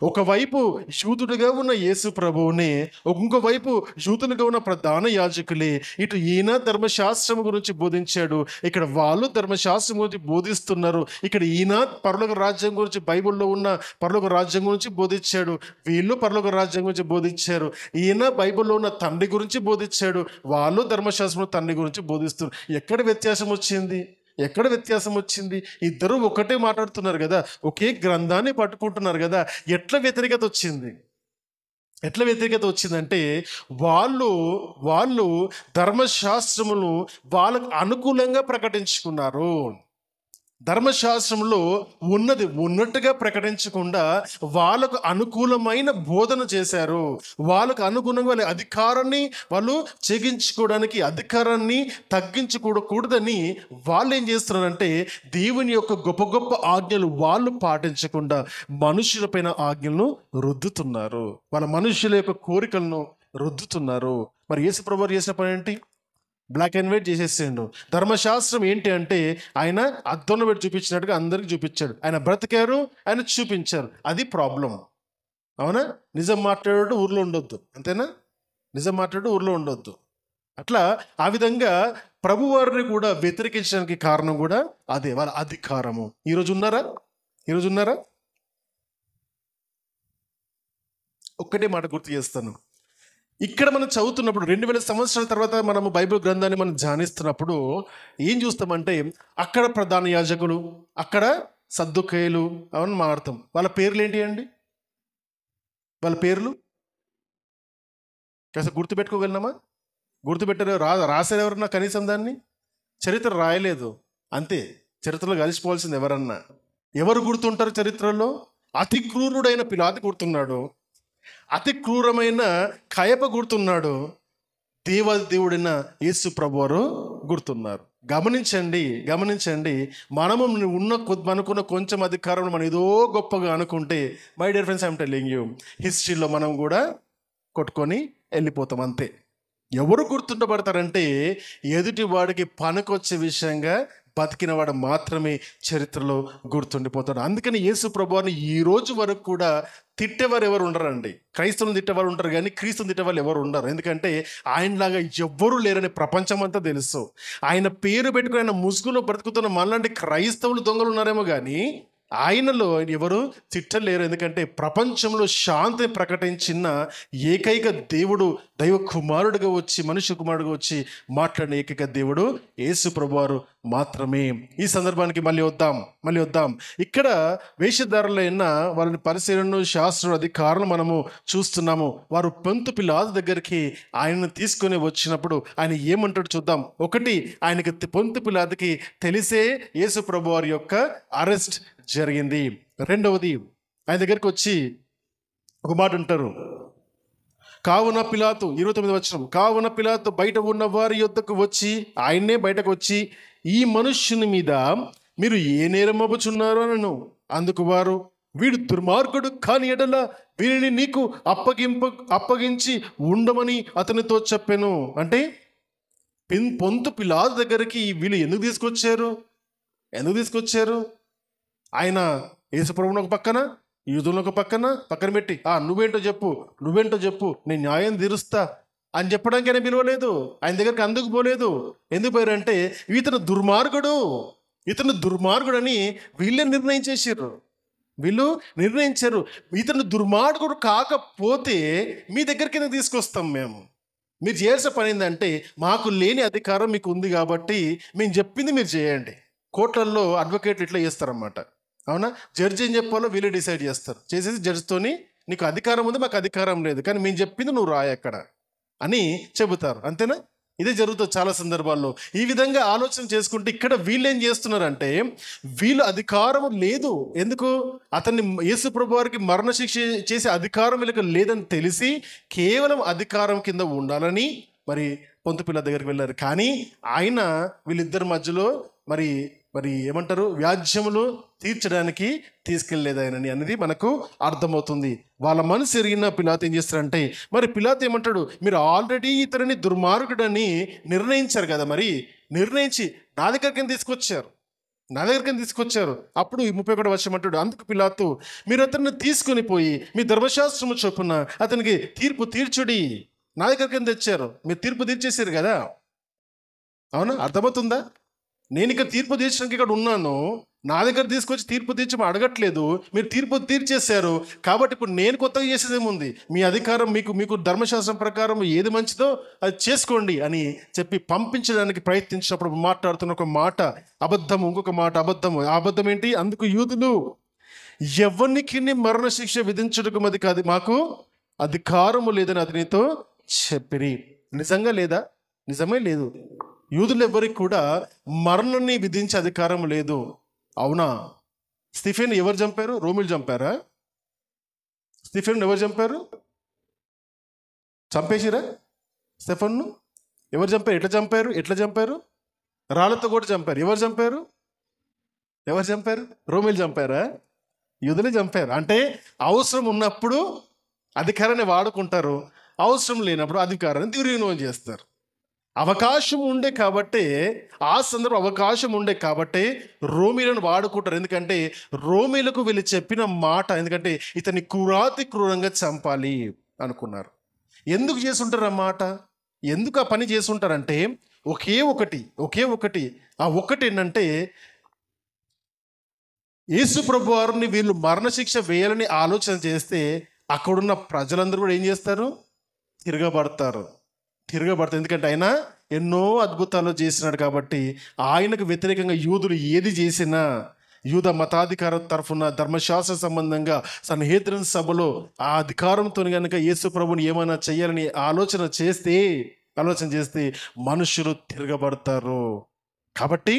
ఒకవైపు యూదుడిగా ఉన్న యేసు ప్రభువునే, ఇంకోవైపు యూదులుగా ఉన్న ప్రధాన యాజకులే. ఇటు ఈయన ధర్మశాస్త్రం గురించి బోధించాడు, ఇక్కడ వాళ్ళు ధర్మశాస్త్రం గురించి బోధిస్తున్నారు. ఇక్కడ ఈయన పరలోక రాజ్యం గురించి, బైబిల్లో ఉన్న పరలోక రాజ్యం గురించి బోధించాడు, వీళ్ళు పరలోక రాజ్యం గురించి బోధించారు. ఈయన బైబిల్లో ఉన్న తండ్రి గురించి బోధించాడు, వాళ్ళు ధర్మశాస్త్రంలో తండ్రి గురించి బోధిస్తున్నారు. ఎక్కడ వ్యత్యాసం వచ్చింది? ఇద్దరు ఒకటే మాట్లాడుతున్నారు కదా, ఒకే గ్రంథాన్ని పట్టుకుంటున్నారు కదా. ఎట్లా వ్యతిరేకత వచ్చిందంటే, వాళ్ళు ధర్మశాస్త్రమును వాళ్ళకు అనుకూలంగా ప్రకటించుకున్నారు. ధర్మశాస్త్రంలో ఉన్నది ఉన్నట్టుగా ప్రకటించకుండా వాళ్ళకు అనుకూలమైన బోధన చేశారు. వాళ్ళకు అనుగుణంగా వాళ్ళ అధికారాన్ని వాళ్ళు చెగించుకోవడానికి, అధికారాన్ని తగ్గించుకోకూడదని వాళ్ళు ఏం చేస్తున్నారంటే, దేవుని యొక్క గొప్ప గొప్ప ఆజ్ఞలు వాళ్ళు పాటించకుండా మనుషులపైన ఆజ్ఞలను రుద్దుతున్నారు, వాళ్ళ మనుషుల యొక్క కోరికలను రుద్దుతున్నారు. మరి యేసు ప్రభువు చేసిన పని ఏంటి? బ్లాక్ అండ్ వైట్ చేసేసిండు. ధర్మశాస్త్రం ఏంటి అంటే, ఆయన అద్దంలో పెట్టి చూపించినట్టుగా అందరికి చూపించాడు. ఆయన బ్రతికారు, ఆయన చూపించారు. అది ప్రాబ్లం. అవునా? నిజం మాట్లాడు ఊర్లో ఉండొద్దు, అంతేనా? నిజం మాట్లాడు ఊర్లో ఉండొద్దు. అట్లా ఆ విధంగా ప్రభువారిని కూడా వ్యతిరేకించడానికి కారణం కూడా అదే, వాళ్ళ అధికారము. ఈరోజు ఉన్నారా? ఒక్కటే మాట గుర్తు చేస్తాను, ఇక్కడ మనం చదువుతున్నప్పుడు 2000 సంవత్సరాల తర్వాత మనము బైబిల్ గ్రంథాన్ని మనం ధ్యానిస్తున్నప్పుడు ఏం చూస్తామంటే అక్కడ ప్రధాన యాజకులు, అక్కడ సద్దుకేయులు అవన్నీ మాట్లాడతాం. వాళ్ళ పేర్లు ఏంటి అండి? వాళ్ళ పేర్లు కాస్త గుర్తుపెట్టుకోగలిగినామా? గుర్తుపెట్టారు రాశారు ఎవరన్నా కనీసం దాన్ని? చరిత్ర రాయలేదు, అంతే. చరిత్రలో కలిసిపోవాల్సింది ఎవరన్నా. ఎవరు గుర్తుంటారు చరిత్రలో? అతి క్రూరుడైన పిలాతు గుర్తున్నాడు, అతి క్రూరమైన కయప గుర్తున్నాడు, దేవుడైన యేసు ప్రభువారు గుర్తున్నారు. గమనించండి. మనము మనకున్న కొంచెం అధికారం మనం ఏదో గొప్పగా అనుకుంటే, my dear friends, I'm telling you, హిస్టరీలో మనం కూడా కొట్టుకొని వెళ్ళిపోతాం, అంతే. ఎవరు గుర్తుండబడతారంటే ఎదుటి వాడికి పనికొచ్చే విషయంగా బతికినవాడు మాత్రమే చరిత్రలో గుర్తుండిపోతాడు. అందుకని యేసు ప్రభువారిని ఈ రోజు వరకు కూడా తిట్టేవారు ఎవరు ఉండరండి. క్రైస్తవులను తిట్టేవారు ఉంటారు కానీ క్రీస్తుని తిట్టేవాళ్ళు ఎవరు ఉండరు. ఎందుకంటే ఆయనలాగా ఎవ్వరూ లేరని ప్రపంచం అంతా తెలుసు. ఆయన పేరు పెట్టుకుని ఆయన ముసుగులో బ్రతుకుతున్న మనలాంటి క్రైస్తవులు దొంగలు ఉన్నారేమో కానీ ఆయనలో ఎవరు తిట్టలేరు. ఎందుకంటే ప్రపంచంలో శాంతిని ప్రకటించిన ఏకైక దేవుడు, దైవ కుమారుడిగా వచ్చి, మనుష్య కుమారుడిగా వచ్చి మాట్లాడిన ఏకైక దేవుడు యేసు ప్రభువారు మాత్రమే. ఈ సందర్భానికి మళ్ళీ వద్దాం. ఇక్కడ వేషధారులైన వారిని పరిశీలన శాస్త్ర అధికారులు మనము చూస్తున్నాము. వారు పొంతు పిలాతు దగ్గరికి ఆయనను తీసుకొని వచ్చినప్పుడు ఆయన ఏమంటాడు చూద్దాం. ఒకటి, ఆయనకి పొంతు పిలాతుకి తెలిసే యేసు ప్రభువారి యొక్క అరెస్ట్ జరిగింది. రెండవది, ఆయన దగ్గరికి వచ్చి ఒక మాట అంటారు, కావున పిలాతు 29వ వచనం, కావున పిలాతు బయట ఉన్న వారి యొద్దకు వచ్చి, ఆయన్నే బయటకు వచ్చి, ఈ మనుష్యుని మీద మీరు ఏ నేరం మోపుచున్నారో అనను. అందుకు వారు, వీడు దుర్మార్గుడు కాని ఎడల వీరిని నీకు అప్పగించి ఉండమని అతనితో చెప్పాను. అంటే పొంతు పిలాతు దగ్గరికి వీళ్ళు ఎందుకు తీసుకొచ్చారు? ఆయన యేసుప్రభుని ఒక పక్కన, యూదులను ఒక పక్కన పెట్టి, నువ్వేంటో చెప్పు, నేను న్యాయం తీరుస్తా అని చెప్పడానికి ఆయన పిలవలేదు. ఆయన దగ్గరికి అందుకు పోలేదు. ఎందుకు పోయారంటే ఇతను దుర్మార్గుడని వీళ్ళే నిర్ణయించారు. ఇతను దుర్మార్గుడు కాకపోతే మీ దగ్గరికి ఎందుకు తీసుకొస్తాం మేము? మీరు చేయాల్సిన పని ఏంటంటే, మాకు లేని అధికారం మీకు ఉంది కాబట్టి మేము చెప్పింది మీరు చేయండి. కోర్టులలో అడ్వకేట్లు ఇట్లా చేస్తారన్నమాట, అవునా? జడ్జి ఏం చెప్పాలో వీళ్ళు డిసైడ్ చేస్తారు. చేసేసి జడ్జితోని, నీకు అధికారం ఉంది, మాకు అధికారం లేదు, కానీ మేము చెప్పింది నువ్వు రాయి అక్కడ అని చెబుతారు. అంతేనా? ఇదే జరుగుతుంది చాలా సందర్భాల్లో. ఈ విధంగా ఆలోచన చేసుకుంటే ఇక్కడ వీళ్ళు ఏం చేస్తున్నారంటే, వీళ్ళు అధికారం లేదు. ఎందుకు? అతన్ని యేసు ప్రభువారికి మరణశిక్ష చేసే అధికారం వీళ్ళకి లేదని తెలిసి కేవలం అధికారం కింద ఉండాలని మరి పొంతు పిలాతు దగ్గరికి వెళ్ళారు. కానీ ఆయన వీళ్ళిద్దరి మధ్యలో మరి ఏమంటారు, వ్యాజ్యములు తీర్చడానికి తీసుకెళ్ళలేదు ఆయనని అనేది మనకు అర్థమవుతుంది. వాళ్ళ మనసు ఎరిగిన పిలాతు ఏం చేస్తారంటే, మరి పిలాతు ఏమంటాడు, మీరు ఆల్రెడీ ఇతరుని దుర్మార్గుడని నిర్ణయించారు కదా, మరి నిర్ణయించి నా దగ్గరికి తీసుకొచ్చారు. అప్పుడు 31వ వచనం అంటాడు, అందుకు పిలాతు, మీరు అతన్ని తీసుకొని పోయి మీ ధర్మశాస్త్రము చొప్పున అతనికి తీర్పు తీర్చుడి. నా దగ్గరికి తెచ్చారు, మీరు తీర్పు తీర్చేసారు కదా, అవునా? అర్థమవుతుందా? నేను ఇక్కడ తీర్పు తీర్చడానికి ఇక్కడ ఉన్నాను, నా దగ్గర తీసుకొచ్చి తీర్పు తీర్చమని అడగట్లేదు, మీరు తీర్పు తీర్చేశారు. కాబట్టి ఇప్పుడు నేను కొత్తగా చేసేదేముంది? మీ అధికారం మీకు ధర్మశాస్త్రం ప్రకారం ఏది మంచిదో అది చేసుకోండి అని చెప్పి పంపించడానికి ప్రయత్నించినప్పుడు మాట్లాడుతున్న ఒక మాట అబద్ధము, ఇంకొక మాట అబద్ధము. ఆ అబద్ధం ఏంటి? అందుకు యూదులు, ఎవరికి మరణశిక్ష విధించడానికి మాకు అధికారము లేదని అతనితో చెప్పిరి. నిజంగా లేదా? నిజమే లేదు. యూదులు ఎవరికి కూడా మరణాన్ని విధించే అధికారం లేదు, అవునా? స్టీఫెన్ ఎవరు చంపారు? రోమిలు చంపారా? స్టీఫెన్ ఎవరు చంపారు? చంపేసిరా స్టెఫన్ను? ఎవరు చంపారు? ఎట్లా చంపారు? రాళ్ళతో కూడా చంపారు. ఎవరు చంపారు? రోమిలు చంపారా? యూదులే చంపారు. అంటే అవసరం ఉన్నప్పుడు అధికారాన్ని వాడుకుంటారు, అవసరం లేనప్పుడు అధికారాన్ని దుర్వినియోగం చేస్తారు. అవకాశం ఉండే కాబట్టి, ఆ సందర్భం అవకాశం ఉండే కాబట్టి రోమీలను వాడుకుంటారు. ఎందుకంటే రోమీలకు వీళ్ళు చెప్పిన మాట, ఎందుకంటే ఇతన్ని క్రూరంగా చంపాలి అనుకున్నారు. ఎందుకు చేసుంటారు ఆ మాట? ఎందుకు ఆ పని చేసుంటారంటే ఒకే ఒకటి ఆ ఒకటి ఏంటంటే, యేసు ప్రభు వారిని వీళ్ళు మరణశిక్ష వేయాలని ఆలోచన చేస్తే అక్కడున్న ప్రజలందరూ కూడా ఏం చేస్తారు? తిరగబడతారు. ఎందుకంటే ఆయన ఎన్నో అద్భుతాలు చేసినాడు కాబట్టి. ఆయనకు వ్యతిరేకంగా యూదులు ఏది చేసినా, యూద మతాధికార తరఫున ధర్మశాస్త్ర సంబంధంగా సన్హెద్రిన్ సభలో ఆ అధికారంతో కనుక యేసు ప్రభుని ఏమైనా చేయాలని ఆలోచన చేస్తే మనుషులు తిరగబడతారు. కాబట్టి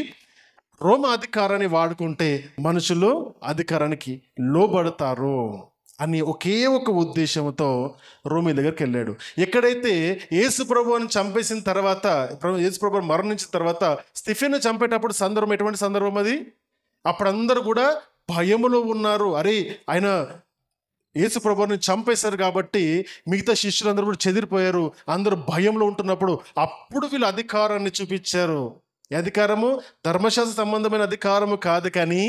రోమ అధికారాన్ని వాడుకుంటే మనుషులు అధికారానికి లోబడతారు అని ఒకే ఒక ఉద్దేశంతో రోమి దగ్గరికి వెళ్ళాడు. ఎక్కడైతే యేసు ప్రభువుని చంపేసిన తర్వాత, యేసు ప్రభువు మరణించిన తర్వాత స్తిఫెను చంపేటప్పుడు సందర్భం ఎటువంటి సందర్భం అది? అప్పుడు అందరూ కూడా భయములో ఉన్నారు. అరే, ఆయన యేసు ప్రభువుని చంపేశారు కాబట్టి మిగతా శిష్యులందరూ కూడా చెదిరిపోయారు. అందరూ భయంలో ఉంటున్నప్పుడు అప్పుడు వీళ్ళు అధికారాన్ని చూపించారు. ఈ అధికారము ధర్మశాస్త్ర సంబంధమైన అధికారము కాదు, కానీ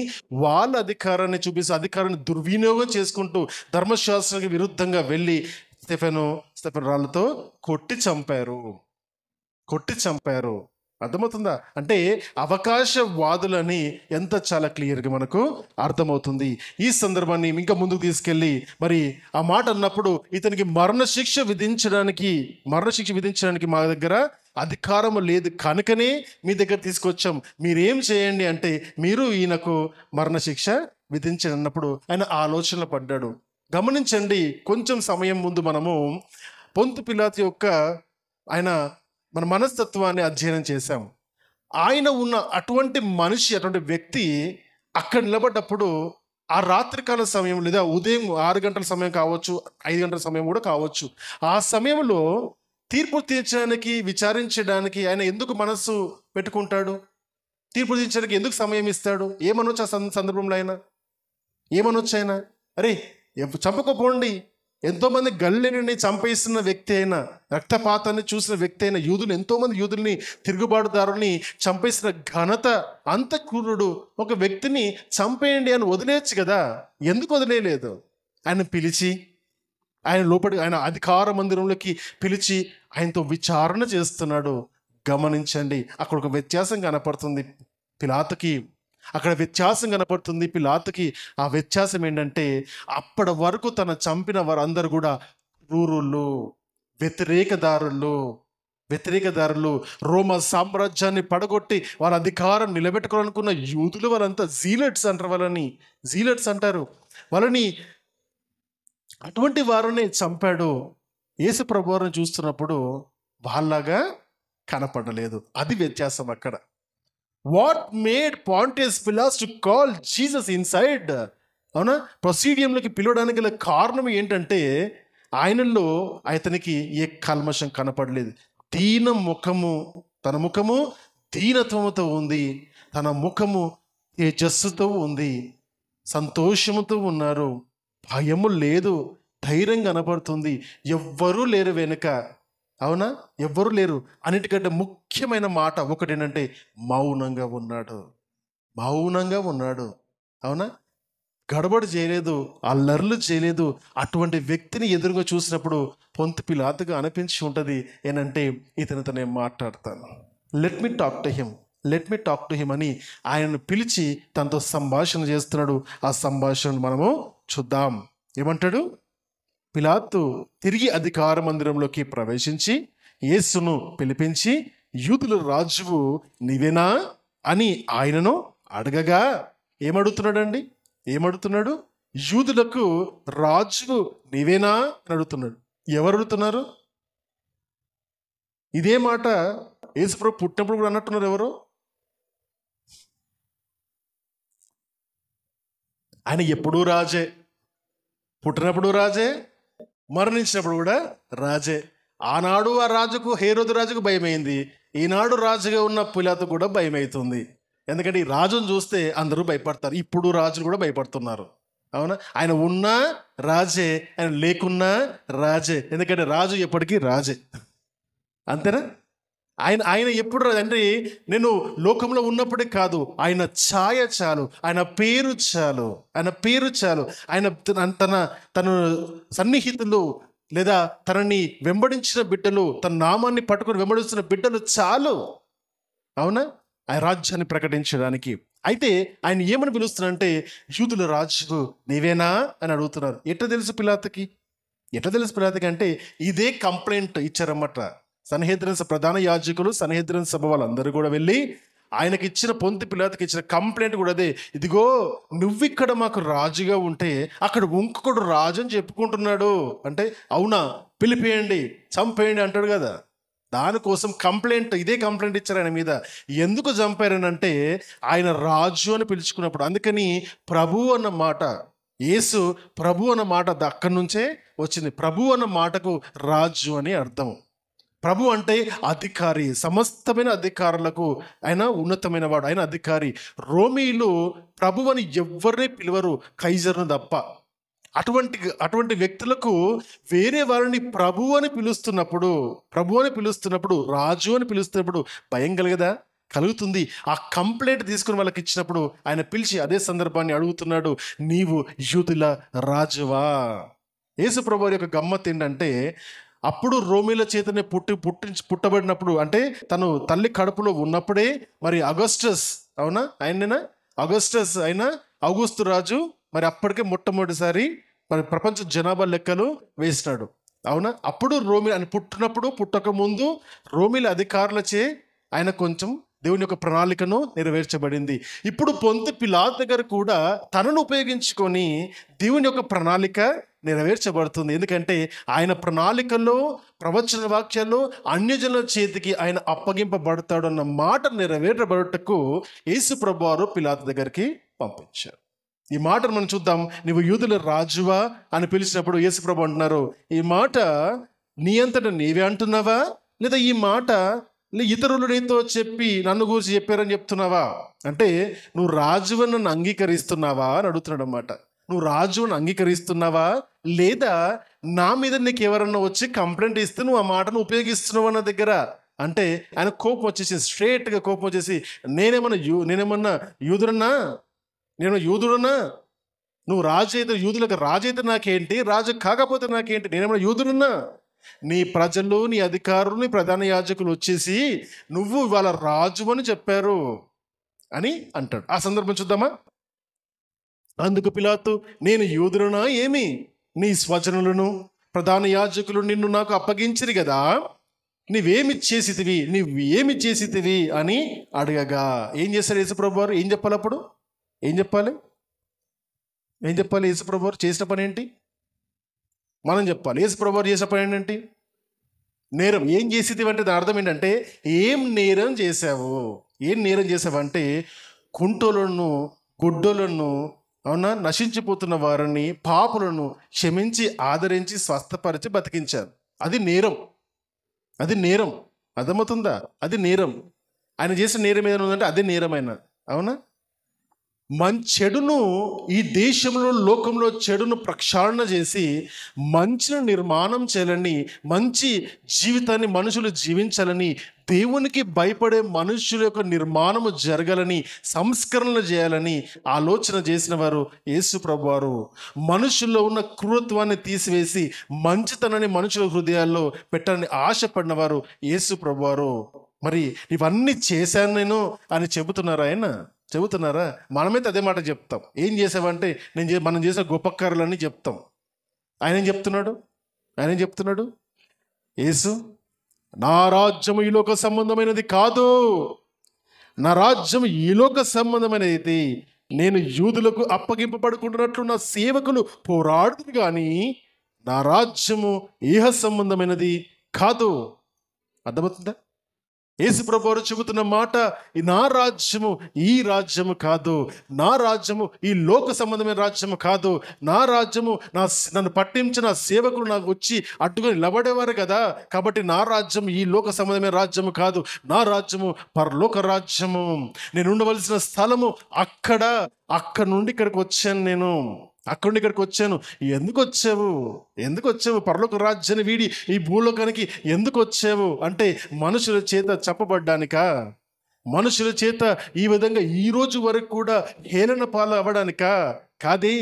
వాళ్ళ అధికారాన్ని చూపిస్తూ అధికారాన్ని దుర్వినియోగం చేసుకుంటూ ధర్మశాస్త్రానికి విరుద్ధంగా వెళ్ళి స్టెఫెను రాళ్ళతో కొట్టి చంపారు. అర్థమవుతుందా? అంటే అవకాశవాదులని ఎంత చాలా క్లియర్గా మనకు అర్థమవుతుంది. ఈ సందర్భాన్ని ఇంకా ముందుకు తీసుకెళ్ళి మరి ఆ మాట అన్నప్పుడు ఇతనికి మరణశిక్ష విధించడానికి మా దగ్గర అధికారం లేదు కనుకనే మీ దగ్గర తీసుకొచ్చాం, మీరేం చేయండి అంటే మీరు ఈయనకు మరణశిక్ష విధించండి అన్నప్పుడు ఆయన ఆలోచనలో పడ్డాడు. గమనించండి, కొంచెం సమయం ముందు మనము పొంతు పిలాతు యొక్క మన మనస్తత్వాన్ని అధ్యయనం చేశాం. ఆయన ఉన్న అటువంటి వ్యక్తి అక్కడ నిలబడ్డప్పుడు ఆ రాత్రికాల సమయం లేదా ఉదయం 6 గంటల సమయం కావచ్చు, 5 గంటల సమయం కూడా కావచ్చు, ఆ సమయంలో తీర్పు తీర్చడానికి, విచారించడానికి ఆయన ఎందుకు మనస్సు పెట్టుకుంటాడు? తీర్పు తీర్చడానికి ఎందుకు సమయం ఇస్తాడు? ఏమనొచ్చు ఆ సందర్భంలో ఆయన అరే చంపకపోండి, ఎంతోమంది గల్లీని చంపేస్తున్న వ్యక్తి అయినా, రక్తపాతాన్ని చూసిన వ్యక్తి అయినా, ఎంతోమంది యూదుల్ని తిరుగుబాటుదారుల్ని చంపేసిన ఘనత, అంత క్రూరుడు ఒక వ్యక్తిని చంపేయండి అని వదిలేయచ్చు కదా, ఎందుకు వదిలేయలేదు? ఆయన పిలిచి ఆయన అధికార మందిరంలోకి పిలిచి ఆయనతో విచారణ చేస్తున్నాడు. గమనించండి, అక్కడ ఒక వ్యత్యాసం కనపడుతుంది పిలాతుకి. ఆ వ్యత్యాసం ఏంటంటే, అప్పటి వరకు తన చంపిన వారందరూ కూడా క్రూరులు, వ్యతిరేకదారులు, రోమ సామ్రాజ్యాన్ని పడగొట్టి వాళ్ళ అధికారం నిలబెట్టుకోవాలనుకున్న యూదులు, వాళ్ళంతా జీలట్స్ అంటారు వాళ్ళని. అటువంటి వారిని చంపాడు. యేసు ప్రభువుని చూస్తున్నప్పుడు వాళ్ళగా కనపడలేదు. అది వ్యత్యాసం అక్కడ. What made Pontius Pilatus to call Jesus inside? అవునా, ప్రొసీడియంలోకి పిలవడానికి గల కారణం ఏంటంటే ఆయనలో అతనికి ఏ కల్మషం కనపడలేదు. తన ముఖము దీనత్వముతో ఉంది, తన ముఖము తేజస్సుతో ఉంది, సంతోషముతో ఉన్నారు, భయము లేదు, ధైర్యం కనపడుతుంది. ఎవ్వరూ లేరు వెనుక. అవునా, ఎవ్వరూ లేరు. అన్నిటికంటే ముఖ్యమైన మాట ఒకటి ఏంటంటే మౌనంగా ఉన్నాడు. అవునా, గడబడి చేయలేదు, అల్లర్లు చేయలేదు. అటువంటి వ్యక్తిని ఎదురుగా చూసినప్పుడు పొంతు పిలాతుగా అనిపించి ఉంటుంది ఏంటంటే, ఇతనితో నేను మాట్లాడతాను, let me talk to him అని ఆయనను పిలిచి తనతో సంభాషణ చేస్తున్నాడు. ఆ సంభాషణ మనము చూద్దాం. ఏమంటాడు? పిలాతు తిరిగి అధికార మందిరంలోకి ప్రవేశించి యేసును పిలిపించి, యూదుల రాజువు నీవేనా అని ఆయనను అడగగా ఏమడుగుతున్నాడు? యూదులకు రాజువు నీవేనా అని అడుగుతున్నాడు. ఎవరు అడుగుతున్నారు? ఇదే మాట యేసుప్రభు పుట్టినప్పుడు కూడా అన్నట్టున్నారు. ఎవరు? ఆయన ఎప్పుడూ రాజే, పుట్టినప్పుడు రాజే, మరణించినప్పుడు కూడా రాజే. ఆనాడు ఆ రాజుకు, హేరోదు రాజుకు భయమైంది, ఈనాడు రాజుగా ఉన్న పిలాతు కూడా భయమవుతుంది. ఎందుకంటే ఈ రాజును చూస్తే అందరూ భయపడతారు. ఇప్పుడు రాజులు కూడా భయపడుతున్నారు. అవునా, ఆయన ఉన్నా రాజే, ఆయన లేకున్నా రాజే. ఎందుకంటే రాజు ఎప్పటికీ రాజే, అంతేనా? ఆయన ఎప్పుడు రాజు అంటే, నేను లోకంలో ఉన్నప్పుడే కాదు, ఆయన ఛాయ చాలు, ఆయన పేరు చాలు, ఆయన తన సన్నిహితులు లేదా తనని వెంబడించిన బిడ్డలు, తన నామాన్ని పట్టుకుని వెంబడిస్తున్న బిడ్డలు చాలు. అవునా, ఆయన రాజ్యాన్ని ప్రకటించడానికి. అయితే ఆయన ఏమని పిలుస్తున్నారంటే, యూదుల రాజు నీవేనా అని అడుగుతున్నారు. ఎట్లా తెలుసు పిలాతుకి? ఎట్లా తెలుసు పిలాతుకి అంటే ఇదే కంప్లైంట్ ఇచ్చారన్నమాట. సన్హెద్రిన్ ప్రధాన యాజకులు, సన్హెద్రిన్ సభ వాళ్ళందరూ కూడా వెళ్ళి ఆయనకి ఇచ్చిన, పొంతి పిలాతుకి ఇచ్చిన కంప్లైంట్ కూడా అదే. ఇదిగో నువ్విక్కడ మాకు రాజుగా ఉంటే అక్కడ ఇంకొకడు రాజు అని చెప్పుకుంటున్నాడు అంటే, అవునా పిలిపేయండి చంపేయండి అంటాడు కదా. దానికోసం కంప్లైంట్, ఇదే కంప్లైంట్ ఇచ్చారు ఆయన మీద. ఎందుకు చంపారనంటే ఆయన రాజు అని పిలుచుకున్నప్పుడు. అందుకని ప్రభు అన్న మాట, యేసు ప్రభు అన్న మాట అక్కడి నుంచే వచ్చింది. ప్రభు అన్న మాటకు రాజు అని అర్థం. ప్రభు అంటే అధికారి, సమస్తమైన అధికారులకు ఆయన ఉన్నతమైన వాడు, ఆయన అధికారి. రోమీలు ప్రభు అని ఎవరిని పిలవరు, కైజర్ను తప్ప. అటువంటి వ్యక్తులకు వేరే వారిని ప్రభు అని పిలుస్తున్నప్పుడు, రాజు అని పిలుస్తున్నప్పుడు భయం కలుగుతుంది. ఆ కంప్లైంట్ తీసుకుని వాళ్ళకి ఇచ్చినప్పుడు ఆయన పిలిచి అదే సందర్భాన్ని అడుగుతున్నాడు, నీవు యూదుల రాజువా? యేసు ప్రభు యొక్క గమ్మత్ ఏంటంటే, అప్పుడు రోమీల చేతనే పుట్టబడినప్పుడు, అంటే తను తల్లి కడుపులో ఉన్నప్పుడే మరి అగస్టస్, అవునా ఆయననా అగస్టస్ అయినా ఔగుస్తు రాజు మరి అప్పటికే మొట్టమొదటిసారి మరి ప్రపంచ జనాభా లెక్కలు వేసినాడు, అవునా. అప్పుడు ఆయన పుట్టక ముందు రోమీల అధికారులచే ఆయన కొంచెం దేవుని యొక్క ప్రణాళికను నెరవేర్చబడింది. ఇప్పుడు పొంతి పిలాతు దగ్గర కూడా తనను ఉపయోగించుకొని దేవుని యొక్క ప్రణాళిక నెరవేర్చబడుతుంది. ఎందుకంటే ఆయన ప్రణాళికలో, ప్రవచన వాక్యాల్లో అన్యజనుల చేతికి ఆయన అప్పగింపబడతాడు అన్న మాట నెరవేర్చబడుటకు యేసు ప్రభువారు పిలాతు దగ్గరికి పంపించారు. ఈ మాటను మనం చూద్దాం. నీవు యూదుల రాజువా అని పిలిచినప్పుడు యేసు ప్రభు అంటున్నారు, ఈ మాట నీ అంతటా నీవే అంటున్నావా, లేదా ఈ మాట ఇతరులు నీతో చెప్పి నన్ను గురించి చెప్పారని చెప్తున్నావా? అంటే నువ్వు రాజువని నన్ను అంగీకరిస్తున్నావా అని అడుగుతున్నాడు అన్నమాట. నువ్వు రాజువని అంగీకరిస్తున్నావా, లేదా నా మీద నీకు ఎవరన్నా వచ్చి కంప్లైంట్ ఇస్తే నువ్వు ఆ మాటను ఉపయోగిస్తున్నావు అన్న దగ్గర. అంటే ఆయన కోపం వచ్చేసి, స్ట్రేట్గా కోపం వచ్చేసి, నేనేమన్నా యూదుడన్నా? నేను యూదుడన్నా? నువ్వు రాజు అయితే, యూదులకు రాజు అయితే నాకేంటి, రాజు కాకపోతే నాకేంటి, నేనేమన్నా యూదుడన్నా? నీ ప్రజలు, నీ అధికారులు, నీ ప్రధాన యాజకులు వచ్చేసి నువ్వు ఇవాళ రాజు అని చెప్పారు అని అంటాడు. ఆ సందర్భం చూద్దామా. అందుకు పిలాతు, నేను యూదుడనా ఏమి? నీ స్వజనులను ప్రధాన యాజకులు నిన్ను నాకు అప్పగించిరి కదా, నువ్వేమి చేసితివి అని అడగగా ఏం చేశారు యేసుప్రభు వారు? ఏం చెప్పాలి అప్పుడు? ఏం చెప్పాలి యేసుప్రభు వారు చేసిన పని ఏంటి? మనం చెప్పాలి. యేసుప్రభు వారు చేసిన పని ఏంటంటే నేరం. ఏం చేసేది అంటే దాని అర్థం ఏంటంటే, ఏం నేరం చేసావంటే కుంటోలను, గుడ్డోలను, అవునా, నశించిపోతున్న వారిని, పాపులను క్షమించి, ఆదరించి, స్వస్థపరిచి బతికించారు. అది నేరం. అర్థమవుతుందా? అది నేరం. ఆయన చేసిన నేరం ఏదైనా ఉందంటే అదే నేరమైన, అవునా. చెడును, ఈ దేశంలో, లోకంలో చెడును ప్రక్షాళన చేసి మంచిని నిర్మాణం చేయాలని, మంచి జీవితాన్ని మనుషులు జీవించాలని, దేవునికి భయపడే మనుషుల యొక్క నిర్మాణము జరగాలని, సంస్కరణలు చేయాలని ఆలోచన చేసిన వారు యేసు ప్రభువారు. మనుషుల్లో ఉన్న క్రూరత్వాన్ని తీసివేసి మంచితనాన్ని మనుషుల హృదయాల్లో పెట్టాలని ఆశపడిన వారు యేసు ప్రభువారు. మరి ఇవన్నీ చేశాను నేను అని చెబుతున్నారా? మనమైతే అదే మాట చెప్తాం. ఏం చేసావంటే మనం చేసిన గొప్ప కార్యాలన్నీ చెప్తాం. ఆయన ఏం చెప్తున్నాడు? యేసు, నా రాజ్యము ఈ లోక సంబంధమైనది కాదు, నా రాజ్యం ఈ లోక సంబంధమైనది. నేను యూదులకు అప్పగింపబడుకుంటున్నట్లు నా సేవకులు పోరాడుతురు కానీ నా రాజ్యము ఈహ సంబంధమైనది కాదు. అర్థమవుతుందా? యేసు ప్రభువారు చెబుతున్న మాట, నా రాజ్యము ఈ రాజ్యము కాదు, నా రాజ్యము ఈ లోక సంబంధమైన రాజ్యము కాదు, నా రాజ్యము నన్ను పట్టించిన సేవకులు నాకు వచ్చి అడ్డుగా నిలబడేవారు కదా, కాబట్టి నా రాజ్యం ఈ లోక సంబంధమైన రాజ్యము కాదు, నా రాజ్యము పరలోక రాజ్యము. నేను ఉండవలసిన స్థలము అక్కడ నుండి ఇక్కడికి వచ్చాను. ఇక్కడికి వచ్చాను. ఎందుకు వచ్చావు? పరలోక రాజ్యాన్ని వీడి ఈ భూలోకానికి ఎందుకు వచ్చావు అంటే మనుషుల చేత చెప్పబడ్డానికా? మనుషుల చేత ఈ విధంగా ఈ రోజు వరకు కూడా హేళన పాలు అవ్వడానికా? కాదే.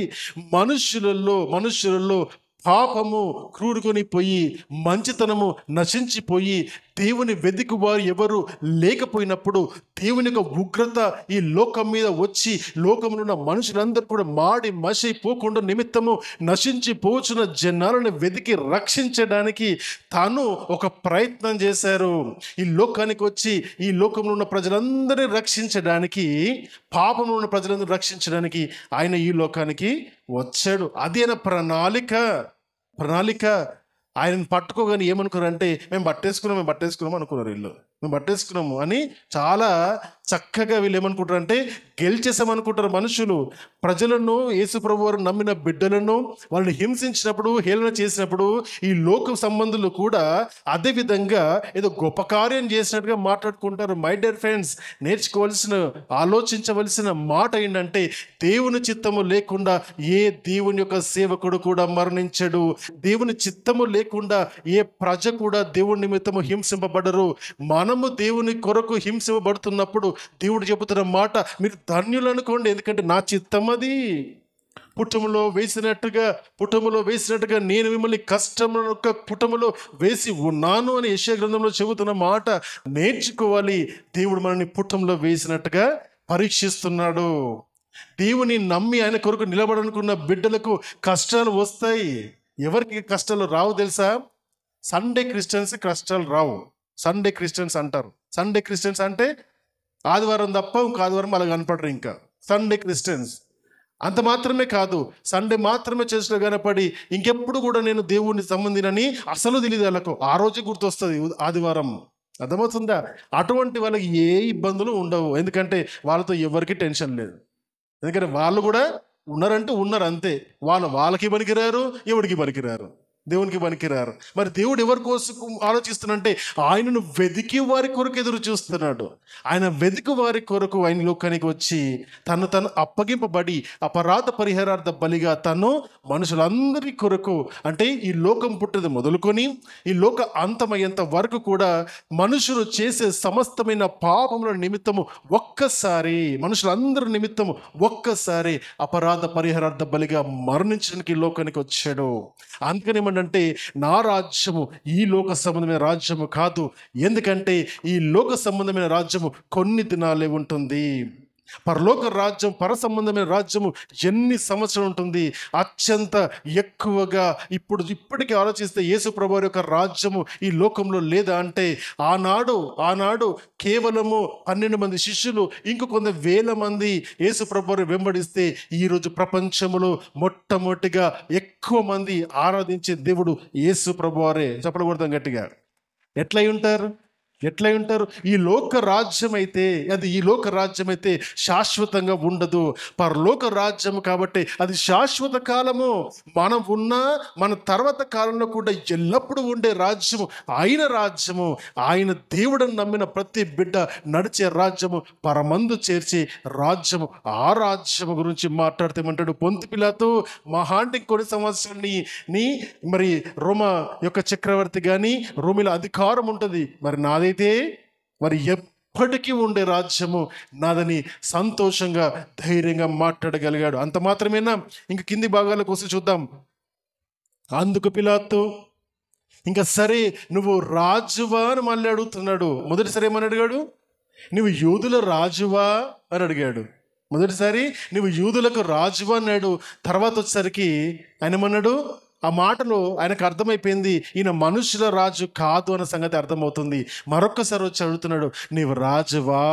మనుషులలో పాపము క్రూరుకొని పోయి మంచితనము నశించిపోయి దేవుని వెతికి వారు ఎవరు లేకపోయినప్పుడు దేవుని యొక్క ఉగ్రత ఈ లోకం మీద వచ్చి లోకంలో ఉన్న మనుషులందరూ కూడా మాడి మసైపోకుండా నిమిత్తము నశించిపోచున్న జనాలను వెతికి రక్షించడానికి తాను ఒక ప్రయత్నం చేశారు. ఈ లోకానికి వచ్చి ఈ లోకంలో ఉన్న ప్రజలందరినీ రక్షించడానికి, పాపంలో ఉన్న ప్రజలందరూ రక్షించడానికి ఆయన ఈ లోకానికి వచ్చాడు. అది ఆయన ప్రణాళిక. ఆయనను పట్టుకోగానే ఏమనుకున్నారంటే మేము పట్టేసుకున్నాం అనుకున్నారు. మేము పట్టేసుకున్నాము అని చాలా చక్కగా వీళ్ళు ఏమనుకుంటారంటే గెలిచేసామనుకుంటారు. మనుషులు ప్రజలను, యేసుప్రభు వారు నమ్మిన బిడ్డలను వాళ్ళని హింసించినప్పుడు, హేళన చేసినప్పుడు ఈ లోక సంబంధులు కూడా అదే విధంగా ఏదో గొప్ప కార్యం చేసినట్టుగా మాట్లాడుకుంటారు. మై డియర్ ఫ్రెండ్స్, ఆలోచించవలసిన మాట ఏంటంటే దేవుని చిత్తము లేకుండా ఏ దేవుని యొక్క సేవకుడు కూడా మరణించడు. దేవుని చిత్తము లేకుండా ఏ ప్రజ కూడా దేవుని నిమిత్తము హింసింపబడరు. మనము దేవుని కొరకు హింసింపబడుతున్నప్పుడు దేవుడు చెబుతున్న మాట, మీరు ధన్యులు అనుకోండి, ఎందుకంటే నా చిత్తం అది. పుటములో వేసినట్టుగా నేను మిమ్మల్ని కష్టముల యొక్క పుటములో వేసి ఉన్నాను అని యెషయా గ్రంథంలో చెబుతున్న మాట నేర్చుకోవాలి. దేవుడు మనల్ని పుటంలో వేసినట్టుగా పరీక్షిస్తున్నాడు. దేవుని నమ్మి ఆయన కొరకు నిలబడనుకున్న బిడ్డలకు కష్టాలు వస్తాయి. ఎవరికి కష్టాలు రావు తెలుసా? సండే క్రిస్టియన్స్ కష్టాలు రావు. సండే క్రిస్టియన్స్ అంటారు. సండే క్రిస్టియన్స్ అంటే ఆదివారం తప్ప ఇంకో ఆదివారం అలా కనపడరు. ఇంకా సండే క్రిస్టియన్స్. అంత మాత్రమే కాదు, సండే మాత్రమే చేసిన కనపడి ఇంకెప్పుడు కూడా నేను దేవుణ్ణి సంబంధినని అసలు తెలియదు. వాళ్ళకు ఆ రోజు గుర్తొస్తుంది ఆదివారం. అర్థమవుతుందా? అటువంటి వాళ్ళకి ఏ ఇబ్బందులు ఉండవు. ఎందుకంటే వాళ్ళతో ఎవరికి టెన్షన్ లేదు. ఎందుకంటే వాళ్ళు కూడా ఉన్నారు అంతే. వాళ్ళకి పనికిరారు, ఎవరికి పనికిరారు, దేవునికి పనికిరారు. మరి దేవుడు ఎవరి కోసం ఆలోచిస్తున్నాడంటే ఆయనను వెతికి వారి కొరకు ఎదురు చూస్తున్నాడు. ఆయన వెతికి వారి కొరకు ఆయన లోకానికి వచ్చి తను అప్పగింపబడి అపరాధ పరిహారార్థ బలిగా తను మనుషులందరి కొరకు, అంటే ఈ లోకం పుట్టేది మొదలుకొని ఈ లోక అంతమయ్యేంత వరకు కూడా మనుషులు చేసే సమస్తమైన పాపముల నిమిత్తము మనుషులందరి నిమిత్తము ఒక్కసారి అపరాధ పరిహారార్థ బలిగా మరణించడానికి ఈ లోకానికి వచ్చాడు. అందుకని అంటే నా రాజ్యము ఈ లోక సంబంధమైన రాజ్యము కాదు. ఎందుకంటే ఈ లోక సంబంధమైన రాజ్యము కొన్ని దినాలే ఉంటుంది. పరలోక రాజ్యం, పర సంబంధమైన రాజ్యము ఎన్ని సంవత్సరాలు ఉంటుంది? అత్యంత ఎక్కువగా. ఇప్పటికీ ఆలోచిస్తే యేసు ప్రభువు యొక్క రాజ్యము ఈ లోకంలో లేదా అంటే ఆనాడు కేవలము 12 మంది శిష్యులు, ఇంకొంత వేల మంది యేసు ప్రభువుని వెంబడిస్తే ఈరోజు ప్రపంచంలో మొట్టమొదటిగా ఎక్కువ మంది ఆరాధించే దేవుడు యేసు ప్రభువారే. చెప్పకూడదాం గట్టిగా. ఎట్లయి ఉంటారు? ఈ లోక రాజ్యం అయితే శాశ్వతంగా ఉండదు. పరలోక రాజ్యం కాబట్టి అది శాశ్వత కాలము. మన తర్వాత కాలంలో కూడా ఎల్లప్పుడూ ఉండే రాజ్యము ఆయన దేవుడని నమ్మిన ప్రతి బిడ్డ నడిచే రాజ్యము, పరమందు చేర్చే రాజ్యము. ఆ రాజ్యము గురించి మాట్లాడితేమంటాడు, పొంతి పిలాతు మహాంటి కొన్ని సంవత్సరాలు నీ మరి రోమా యొక్క చక్రవర్తి కానీ రోమిల అధికారం ఉంటుంది, మరి ఎప్పటికీ ఉండే రాజ్యము నాదని సంతోషంగా ధైర్యంగా మాట్లాడగలిగాడు. అంత మాత్రమేనా? ఇంక కింది భాగాలకు వస్తే చూద్దాం. అందుకు పిలాతు ఇంకా సరే నువ్వు రాజువా అని మళ్ళీ అడుగుతున్నాడు. మొదటిసారి ఏమని అడిగాడు? నువ్వు యూదుల రాజువా అని అడిగాడు. మొదటిసారి నువ్వు యూదులకు రాజువా అన్నాడు. తర్వాత వచ్చేసరికి ఆయన ఏమన్నాడు? ఆ మాటలో ఆయనకు అర్థమైపోయింది ఈయన మనుషుల రాజు కాదు అన్న సంగతి అర్థమవుతుంది. మరొక్కసారి వచ్చి అడుగుతున్నాడు, నీవు రాజువా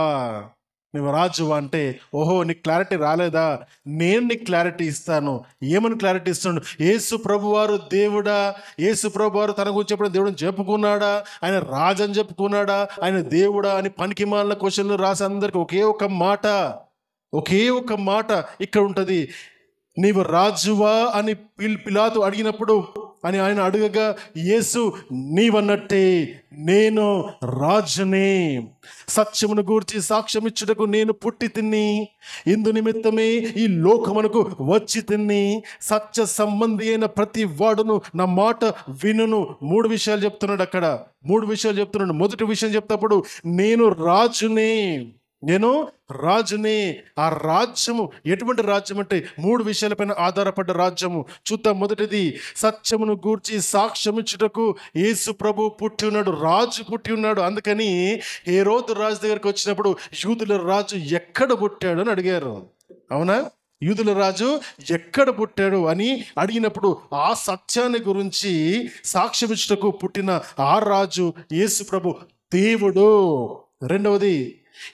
అంటే, ఓహో నీకు క్లారిటీ రాలేదా? నేను నీకు క్లారిటీ ఇస్తాను. ఏమని క్లారిటీ ఇస్తున్నాడు? యేసు ప్రభువారు దేవుడా? యేసు ప్రభువారు తన గురించి ఎప్పుడు దేవుడిని చెప్పుకున్నాడా? ఆయన రాజు అని చెప్పుకున్నాడా? ఆయన దేవుడా అని పనికిమాలిన క్వశ్చన్లు రాసి అందరికి ఒకే ఒక మాట ఇక్కడ ఉంటుంది. నీవు రాజువా అని పిలాతు అడిగినప్పుడు అని ఆయన అడగగా యేసు నీవన్నట్టే నేను రాజునే, సత్యమును గూర్చి సాక్ష్యం ఇచ్చుటకు నేను పుట్టి తిని, ఇందు నిమిత్తమే ఈ లోకమునకు వచ్చి తిని, సత్య సంబంధి అయిన ప్రతి వాడును నా మాట వినును. 3 విషయాలు చెప్తున్నాడు అక్కడ. 3 విషయాలు చెప్తున్నాడు. మొదటి విషయం చెప్తేప్పుడు నేను రాజునే. నేను రాజుని. ఆ రాజ్యము ఎటువంటి రాజ్యం అంటే 3 విషయాలపైన ఆధారపడ్డ రాజ్యము. చూద్దాం. మొదటిది, సత్యమును గూర్చి సాక్ష్యమిచ్చుటకు యేసు ప్రభు పుట్టి ఉన్నాడు, రాజు పుట్టి ఉన్నాడు. అందుకని హేరోదు రాజు దగ్గరికి వచ్చినప్పుడు యూదుల రాజు ఎక్కడ పుట్టాడు అని అడిగారు. అవునా? యూదుల రాజు ఎక్కడ పుట్టాడు అని అడిగినప్పుడు ఆ సత్యాన్ని గురించి సాక్ష్యమిచ్చుటకు పుట్టిన ఆ రాజు యేసు ప్రభు దేవుడు. రెండవది,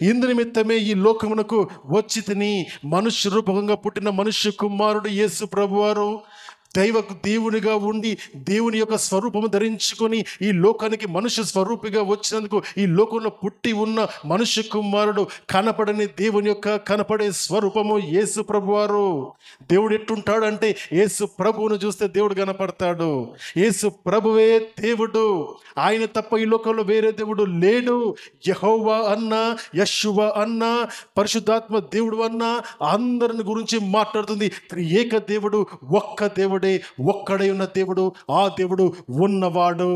ఇందు నిమిత్తమే ఈ లోకమునకు వచ్చి తిని మనుష్య రూపకంగా పుట్టిన మనుష్య కుమారుడు యేసు ప్రభువారు దేవునిగా ఉండి దేవుని యొక్క స్వరూపము ధరించుకొని ఈ లోకానికి మనుష్య స్వరూపిగా వచ్చినందుకు ఈ లోకంలో పుట్టి ఉన్న మనుష్య కుమారుడు కనపడని దేవుని యొక్క కనపడే స్వరూపము యేసు ప్రభువారు. దేవుడు ఎట్టుంటాడు అంటే యేసు ప్రభువును చూస్తే దేవుడు కనపడతాడు. యేసు ప్రభువే దేవుడు. ఆయన తప్ప ఈ లోకంలో వేరే దేవుడు లేడు. యెహోవా అన్నా, యెషువా అన్నా, పరిశుద్ధాత్మ దేవుడు అన్నా అందరిని గురించి మాట్లాడుతుంది. ఏక దేవుడు, ఒక్క దేవుడు, ఒక్కడై ఉన్న దేవుడు. ఆ దేవుడు ఉన్నవాడు,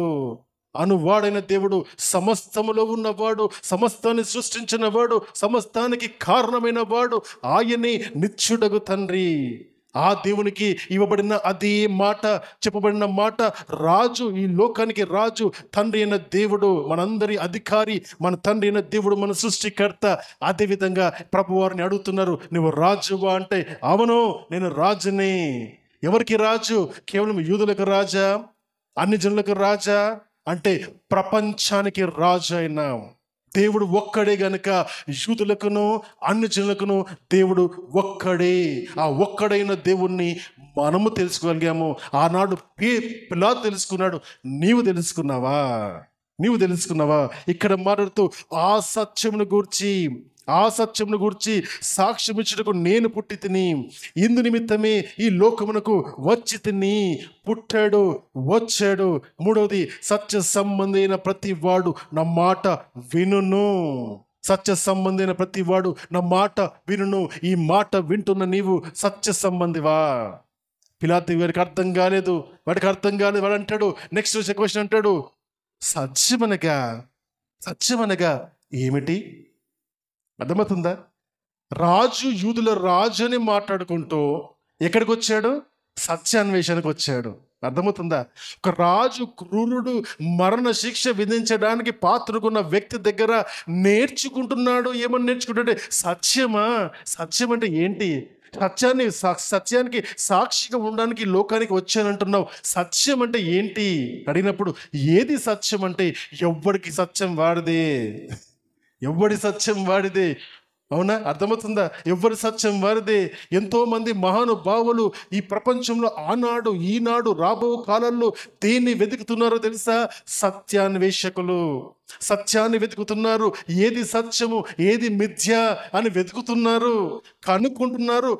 అనువాడైన దేవుడు, సమస్తములో ఉన్నవాడు, సమస్తాన్ని సృష్టించిన వాడు, సమస్తానికి కారణమైన వాడు. ఆయనే నిత్యుడగు తండ్రి. ఆ దేవునికి ఇవ్వబడిన అదే మాట, చెప్పబడిన మాట, రాజు, ఈ లోకానికి రాజు, తండ్రి అయిన దేవుడు, మనందరి అధికారి, మన తండ్రి అయిన దేవుడు, మన సృష్టికర్త. అదేవిధంగా ప్రభువారిని అడుగుతున్నారు, నువ్వు రాజువా అంటే అవును నేను రాజుని. ఎవరికి రాజు? కేవలం యూదులకు రాజా? అన్ని జనులకు రాజా అంటే ప్రపంచానికి రాజు అయిన దేవుడు ఒక్కడే గనుక యూదులకును అన్ని జనులకును దేవుడు ఒక్కడే. ఆ ఒక్కడైన దేవుణ్ణి మనము తెలుసుకోగలిగాము. ఆనాడు పిలాతు తెలుసుకున్నాడు. నీవు తెలుసుకున్నావా? నీవు తెలుసుకున్నావా? ఇక్కడ మాట్లాడుతూ ఆ సత్యమును గూర్చి సాక్ష్యమిచ్చుటకు నేను పుట్టి తిని, ఇందు నిమిత్తమే ఈ లోకమునకు వచ్చి తిని. పుట్టాడు, వచ్చాడు. మూడవది, సత్య సంబంధైన ప్రతి వాడు నా మాట వినును. సత్య సంబంధైన ప్రతి వాడు నా మాట వినును. ఈ మాట వింటున్న నీవు సత్య సంబంధివా? పిలాతు వాడికి అర్థం కాలేదు. వాడు అంటాడు, నెక్స్ట్ క్వశ్చన్ అంటాడు, సత్యమనగా ఏమిటి? అర్థమవుతుందా? రాజు, యూదుల రాజు అని మాట్లాడుకుంటూ ఎక్కడికి వచ్చాడు? సత్యాన్వేషణకు వచ్చాడు. అర్థమవుతుందా? ఒక రాజు, క్రూరుడు, మరణ శిక్ష విధించడానికి పాత్రకున్న వ్యక్తి దగ్గర నేర్చుకుంటున్నాడు. ఏమని నేర్చుకుంటాడే? సత్యమా? సత్యం అంటే ఏంటి? సత్యానికి సాక్షిగా ఉండడానికి లోకానికి వచ్చానంటున్నావు. సత్యం అంటే ఏంటి అడిగినప్పుడు, ఏది సత్యం అంటే ఎవ్వడికి సత్యం వాడిదే. అవునా? అర్థమవుతుందా? ఎవరి సత్యం వారిదే. ఎంతోమంది మహానుభావులు ఈ ప్రపంచంలో ఆనాడు, ఈనాడు, రాబో కాలంలో దేన్ని వెతుకుతున్నారో తెలుసా? సత్యాన్వేషకులు. సత్యాన్ని వెతుకుతున్నారు. ఏది సత్యము, ఏది మిథ్య అని వెతుకుతున్నారు, కనుగొన్నారు.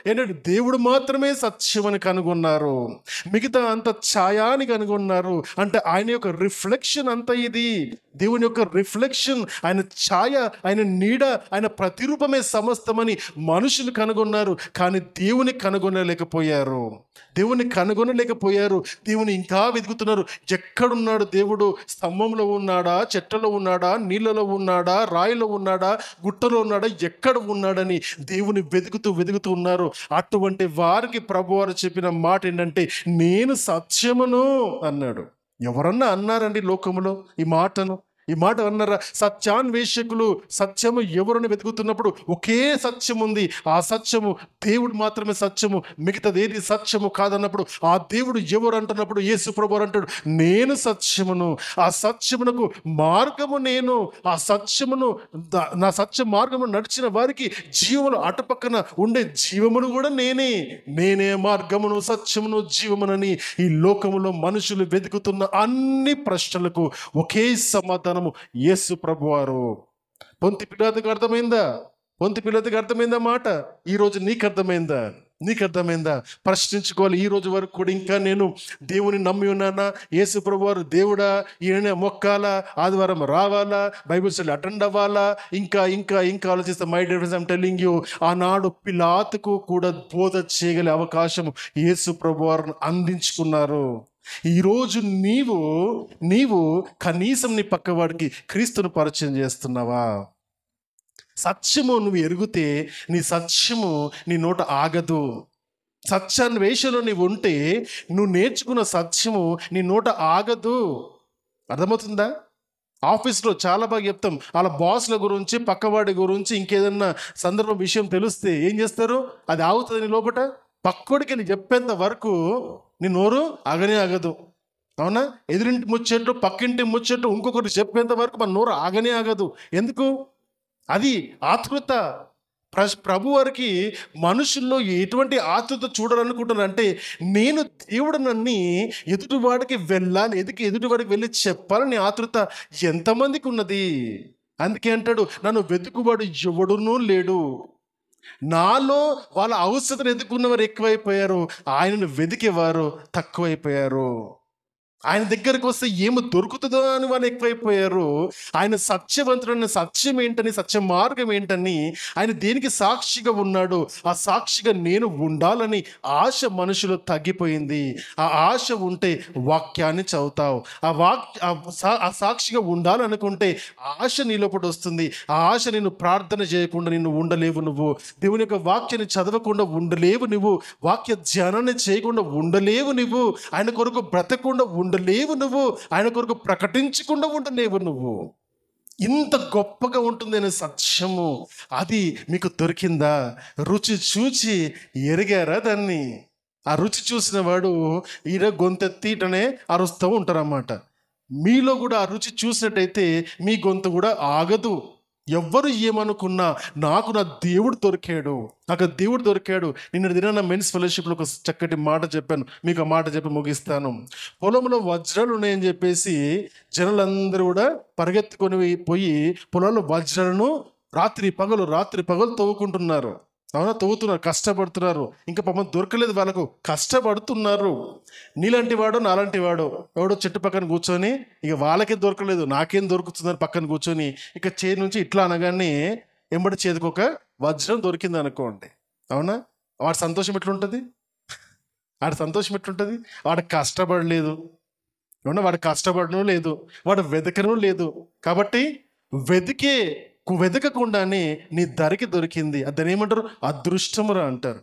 ఏంటంటే దేవుడు మాత్రమే సత్యం అని కనుగొన్నారు. మిగతా అంత ఛాయాని కనుగొన్నారు. అంటే ఆయన యొక్క రిఫ్లెక్షన్ అంతా ఇది. దేవుని యొక్క రిఫ్లెక్షన్, ఆయన ఛాయ, ఆయన నీడ, ఆయన ప్రతిరూపమే సమస్తమని మనుషులు కనుగొన్నారు. కానీ దేవుని కనుగొనలేకపోయారు. దేవుని ఇంకా వెతుకుతున్నారు. ఎక్కడున్నాడు దేవుడు? స్తంభంలో ఉన్నాడా? చెట్టలో ఉన్నాడా? నీళ్ళలో ఉన్నాడా? రాయిలో ఉన్నాడా? గుట్టలో ఉన్నాడా? ఎక్కడ ఉన్నాడని దేవుని వెతుకుతూ ఉన్నారు. అటువంటి వారికి ప్రభువారు చెప్పిన మాట ఏంటంటే, నేను సత్యమును అన్నాడు. ఎవరన్నా అన్నారండి లోకములో ఈ మాట అన్నారా? సత్యాన్వేషకులు సత్యము ఎవరిని వెతుకుతున్నప్పుడు ఒకే సత్యం ఉంది. ఆ సత్యము దేవుడు మాత్రమే సత్యము, మిగతాది ఏది సత్యము కాదన్నప్పుడు ఆ దేవుడు ఎవరు అంటున్నప్పుడు యేసు ప్రభువు అంటాడు, నేను సత్యమును, ఆ సత్యమునకు మార్గము నేను. ఆ సత్యమును, నా సత్య మార్గము నడిచిన వారికి జీవమును అటుపక్కన ఉండే జీవమును కూడా నేనే మార్గమును, సత్యమును, జీవమునని ఈ లోకములో మనుషులు వెతుకుతున్న అన్ని ప్రశ్నలకు ఒకే సమాధానం యేసు ప్రభువారు. పొంతి పిలాతుకు అర్థమైందా మాట? ఈరోజు నీకు అర్థమైందా? ప్రశ్నించుకోవాలి. ఈ రోజు వరకు కూడా ఇంకా నేను దేవుని నమ్మి ఉన్నానా? యేసు ప్రభువారు దేవుడా? ఈయన మొక్కాలా? ఆదివారం రావాలా? బైబిల్ స్టడీ అటెండ్ అవ్వాలా? ఇంకా ఆలోచిస్తా. My dear friends, I am telling you, ఆనాడు పిలాతుకు కూడా బోధ చేయగల అవకాశం యేసు ప్రభువారు అందించుకున్నారు. ఈరోజు నీవు కనీసం నీ పక్కవాడికి క్రీస్తును పరిచయం చేస్తున్నావా? సత్యము నువ్వు ఎరిగితే నీ సత్యము నీ నోట ఆగదు. సత్యాన్వేషణలో నీవు ఉంటే నువ్వు నేర్చుకున్న సత్యము నీ నోట ఆగదు. అర్థమవుతుందా? ఆఫీస్లో చాలా బాగా చెప్తాం, వాళ్ళ బాస్ల గురించి, పక్కవాడి గురించి, ఇంకేదన్నా సందర్భం విషయం తెలిస్తే ఏం చేస్తారు? అది ఆగుతుంది నీ లోపట. పక్కోడికి నీ చెప్పేంత వరకు నీ నోరు ఆగనే ఆగదు. అవునా? ఎదురింటి ముచ్చట్లు, పక్కింటి ముచ్చట్లు ఇంకొకటి చెప్పేంత వరకు మన నోరు ఆగనే ఆగదు. ఎందుకు? అది ఆతృత. ప్రభు వారికి మనుషుల్లో ఎటువంటి ఆతృత చూడాలనుకుంటున్నారంటే, నేను దేవుడు నన్ను ఎదుటివాడికి వెళ్ళాలి, ఎదుటివాడికి వెళ్ళి చెప్పాలని ఆతృత ఎంతమందికి ఉన్నది? అందుకే అంటాడు, నన్ను వెతుకువాడు ఎవడునూ లేడు. నాలో వాళ్ళ అవసరతను ఎదుర్కొన్నవారు ఎక్కువైపోయారు, ఆయనను వెతికేవారు తక్కువైపోయారు. ఆయన దగ్గరకు వస్తే ఏమి దొరుకుతుందో అని వాళ్ళు ఎక్కువైపోయారు. ఆయన సత్యవంతుడని, సత్యం ఏంటని, సత్య మార్గం ఏంటని, ఆయన దేనికి సాక్షిగా ఉన్నాడు, ఆ సాక్షిగా నేను ఉండాలని ఆశ మనుషులు తగ్గిపోయింది. ఆ ఆశ ఉంటే వాక్యాన్ని చదువుతావు. ఆ సాక్షిగా ఉండాలనుకుంటే ఆశ నీలోపటి వస్తుంది. ఆ ఆశ నేను ప్రార్థన చేయకుండా నిన్ను ఉండలేవు. నువ్వు దేవుని యొక్క వాక్యాన్ని చదవకుండా ఉండలేవు. నువ్వు వాక్య ధ్యానాన్ని చేయకుండా ఉండలేవు. నువ్వు ఆయన కొరకు బ్రతకకుండా ఉండలేవు. నువ్వు ఆయన కొరకు ప్రకటించకుండా ఉండలేవు. నువ్వు ఇంత గొప్పగా ఉంటుంది అనే సత్యము, అది మీకు దొరికిందా? రుచి చూచి ఎరిగారా దాన్ని? ఆ రుచి చూసిన వాడు ఈడ గొంతెత్తి ఇటనే అరుస్తూ ఉంటారన్నమాట. మీలో కూడా ఆ రుచి చూసినట్టయితే మీ గొంతు కూడా ఆగదు. ఎవ్వరు ఏమనుకున్నా నాకు నా దేవుడు దొరికాడు, నాకు దేవుడు దొరికాడు. నిన్న దిన మెన్స్ ఫెలోషిప్లో ఒక చక్కటి మాట చెప్పాను, మీకు ఆ మాట చెప్పి ముగిస్తాను. పొలంలో వజ్రాలు ఉన్నాయని చెప్పేసి జనులందరూ కూడా పరిగెత్తుకొని పోయి పొలంలో వజ్రాలను రాత్రి పగలు తవ్వుకుంటున్నారు. అవునా? తవ్వుతున్నారు, కష్టపడుతున్నారు. ఇంకా పాపం దొరకలేదు వాళ్ళకు, కష్టపడుతున్నారు. నీలాంటి వాడు నాలాంటి వాడు ఎవడో చెట్టు పక్కన కూర్చొని, ఇక వాళ్ళకే దొరకలేదు నాకేం దొరుకుతున్నారు పక్కన కూర్చొని, ఇక చేతి నుంచి ఇట్లా అనగానే ఎంబడి చేతికి ఒక వజ్రం దొరికింది అనుకోండి. అవునా? వాడి సంతోషం ఎట్లుంటుంది? వాడు కష్టపడలేదు. అవునా? వాడు కష్టపడడం లేదు, వాడు వెతకడం లేదు. కాబట్టి వెతకకుండానే నీ ధరికి దొరికింది. దాన్ని ఏమంటారు? అదృష్టమురా అంటారు.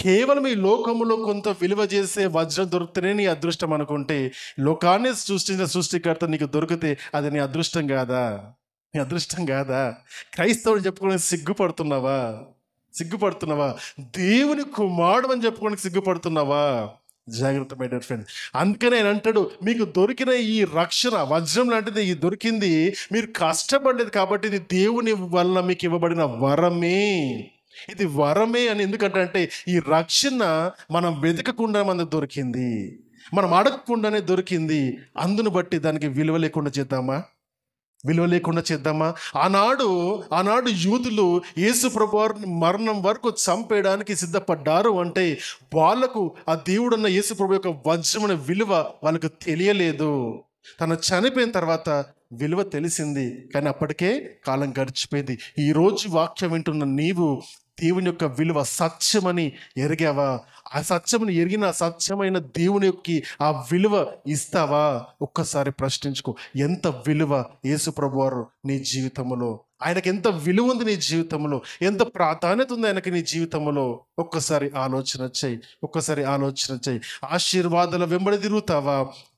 కేవలం ఈ లోకములో కొంత విలువ చేసే వజ్రం దొరికితేనే నీ అదృష్టం అనుకుంటే, లోకాన్ని సృష్టించిన సృష్టికర్త నీకు దొరికితే అది నీ అదృష్టం కాదా? నీ అదృష్టం కాదా? క్రైస్తవుడు చెప్పుకోవడానికి సిగ్గుపడుతున్నావా? దేవుని కుమారుడు అని చెప్పుకోవడానికి సిగ్గుపడుతున్నావా? జాగ్రత్త మై డియర్ ఫ్రెండ్. అందుకనే ఆయన అంటాడు, మీకు దొరికిన ఈ రక్షణ వజ్రం లాంటిది ఈ దొరికింది, మీరు కష్టపడలేదు కాబట్టి ఇది దేవుని వల్ల మీకు ఇవ్వబడిన వరమే. ఇది వరమే అని ఎందుకంటే, ఈ రక్షణ మనం వెతకకుండా మనకు దొరికింది, మనం అడగకుండానే దొరికింది. అందును బట్టి దానికి విలువ లేకుండా చేద్దామా? ఆనాడు యూదులు యేసు ప్రభువారిని మరణం వరకు చంపేయడానికి సిద్ధపడ్డారు అంటే, వాళ్ళకు ఆ దేవుడన్న యేసు ప్రభు యొక్క వజ్రమైన విలువ వాళ్ళకు తెలియలేదు. తను చనిపోయిన తర్వాత విలువ తెలిసింది, కానీ అప్పటికే కాలం గడిచిపోయింది. ఈరోజు వాక్యం వింటున్న నీవు దేవుని యొక్క విలువ సత్యమని ఎరిగావా? ఆ సత్యమని ఎరిగిన సత్యమైన దేవుని యొక్క ఆ విలువ ఇస్తావా? ఒక్కసారి ప్రశ్నించుకో. ఎంత విలువ యేసు ప్రభువారు నీ జీవితంలో, ఆయనకి ఎంత విలువ ఉంది నీ జీవితంలో, ఎంత ప్రాధాన్యత ఉంది ఆయనకి నీ జీవితంలో? ఒక్కసారి ఆలోచన చేయి. ఆశీర్వాదాల వెంబడి తిరుగుతావా?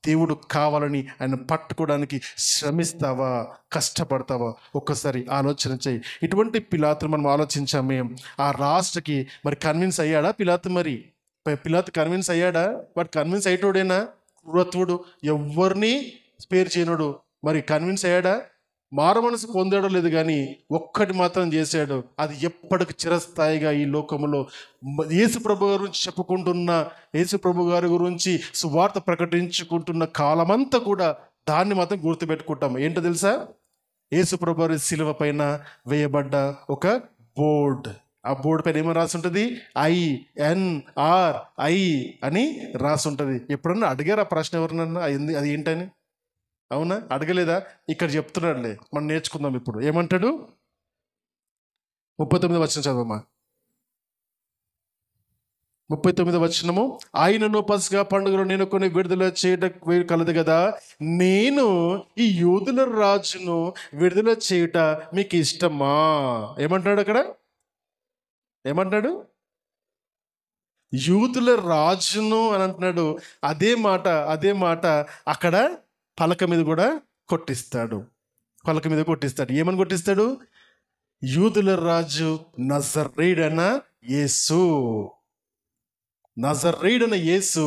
దేవుడు కావాలని ఆయన పట్టుకోవడానికి శ్రమిస్తావా? కష్టపడతావా? ఒక్కసారి ఆలోచన చేయి. ఇటువంటి పిలాతును మనం ఆలోచించామే. ఆ రాష్ట్రకి మరి కన్విన్స్ అయ్యాడా పిలాతు కన్విన్స్ అయ్యాడా? వాడు కన్విన్స్ అయ్యేటోడేనా? క్రూరత్వుడు, ఎవరిని స్పేర్ చేయనోడు. మరి కన్విన్స్ అయ్యాడా? మారు మనసు పొందాడో లేదు, కానీ ఒక్కటి మాత్రం చేశాడు. అది ఎప్పటికి చిరస్థాయిగా ఈ లోకంలో యేసు ప్రభు గారి గురించి చెప్పుకుంటున్న, యేసు ప్రభు గారి గురించి సువార్త ప్రకటించుకుంటున్న కాలమంతా కూడా దాన్ని మాత్రం గుర్తుపెట్టుకుంటాం. ఏంటో తెలుసా? యేసు ప్రభు గారి శిలువ పైన వేయబడ్డ ఒక బోర్డ్. ఆ బోర్డు పైన ఏమో రాసి ఉంటుంది? INRI అని రాసి ఉంటుంది. ఎప్పుడన్నా అడిగారా ప్రశ్న ఎవరినన్నా అది ఏంటని? అవునా? అడగలేదా? ఇక్కడ చెప్తున్నాడులే, మనం నేర్చుకుందాం ఇప్పుడు. ఏమంటాడు? 39వ వచనం చదవమ్మా. 39వ వచనము, ఆయనను పస్కా పండుగను నేను కొన్ని విడుదల చేయట కలదు కదా, నేను ఈ యూదుల రాజును విడుదల చేయుట మీకు ఇష్టమా? ఏమంటాడు అక్కడ? ఏమంటాడు? యూదుల రాజును అని అంటున్నాడు. అదే మాట అక్కడ పలక మీద కూడా కొట్టిస్తాడు. పలక మీద కొట్టిస్తాడు. ఏమని కొట్టిస్తాడు? యూదుల రాజు నజరేయుడైన యేసు, నజరేయుడైన యేసు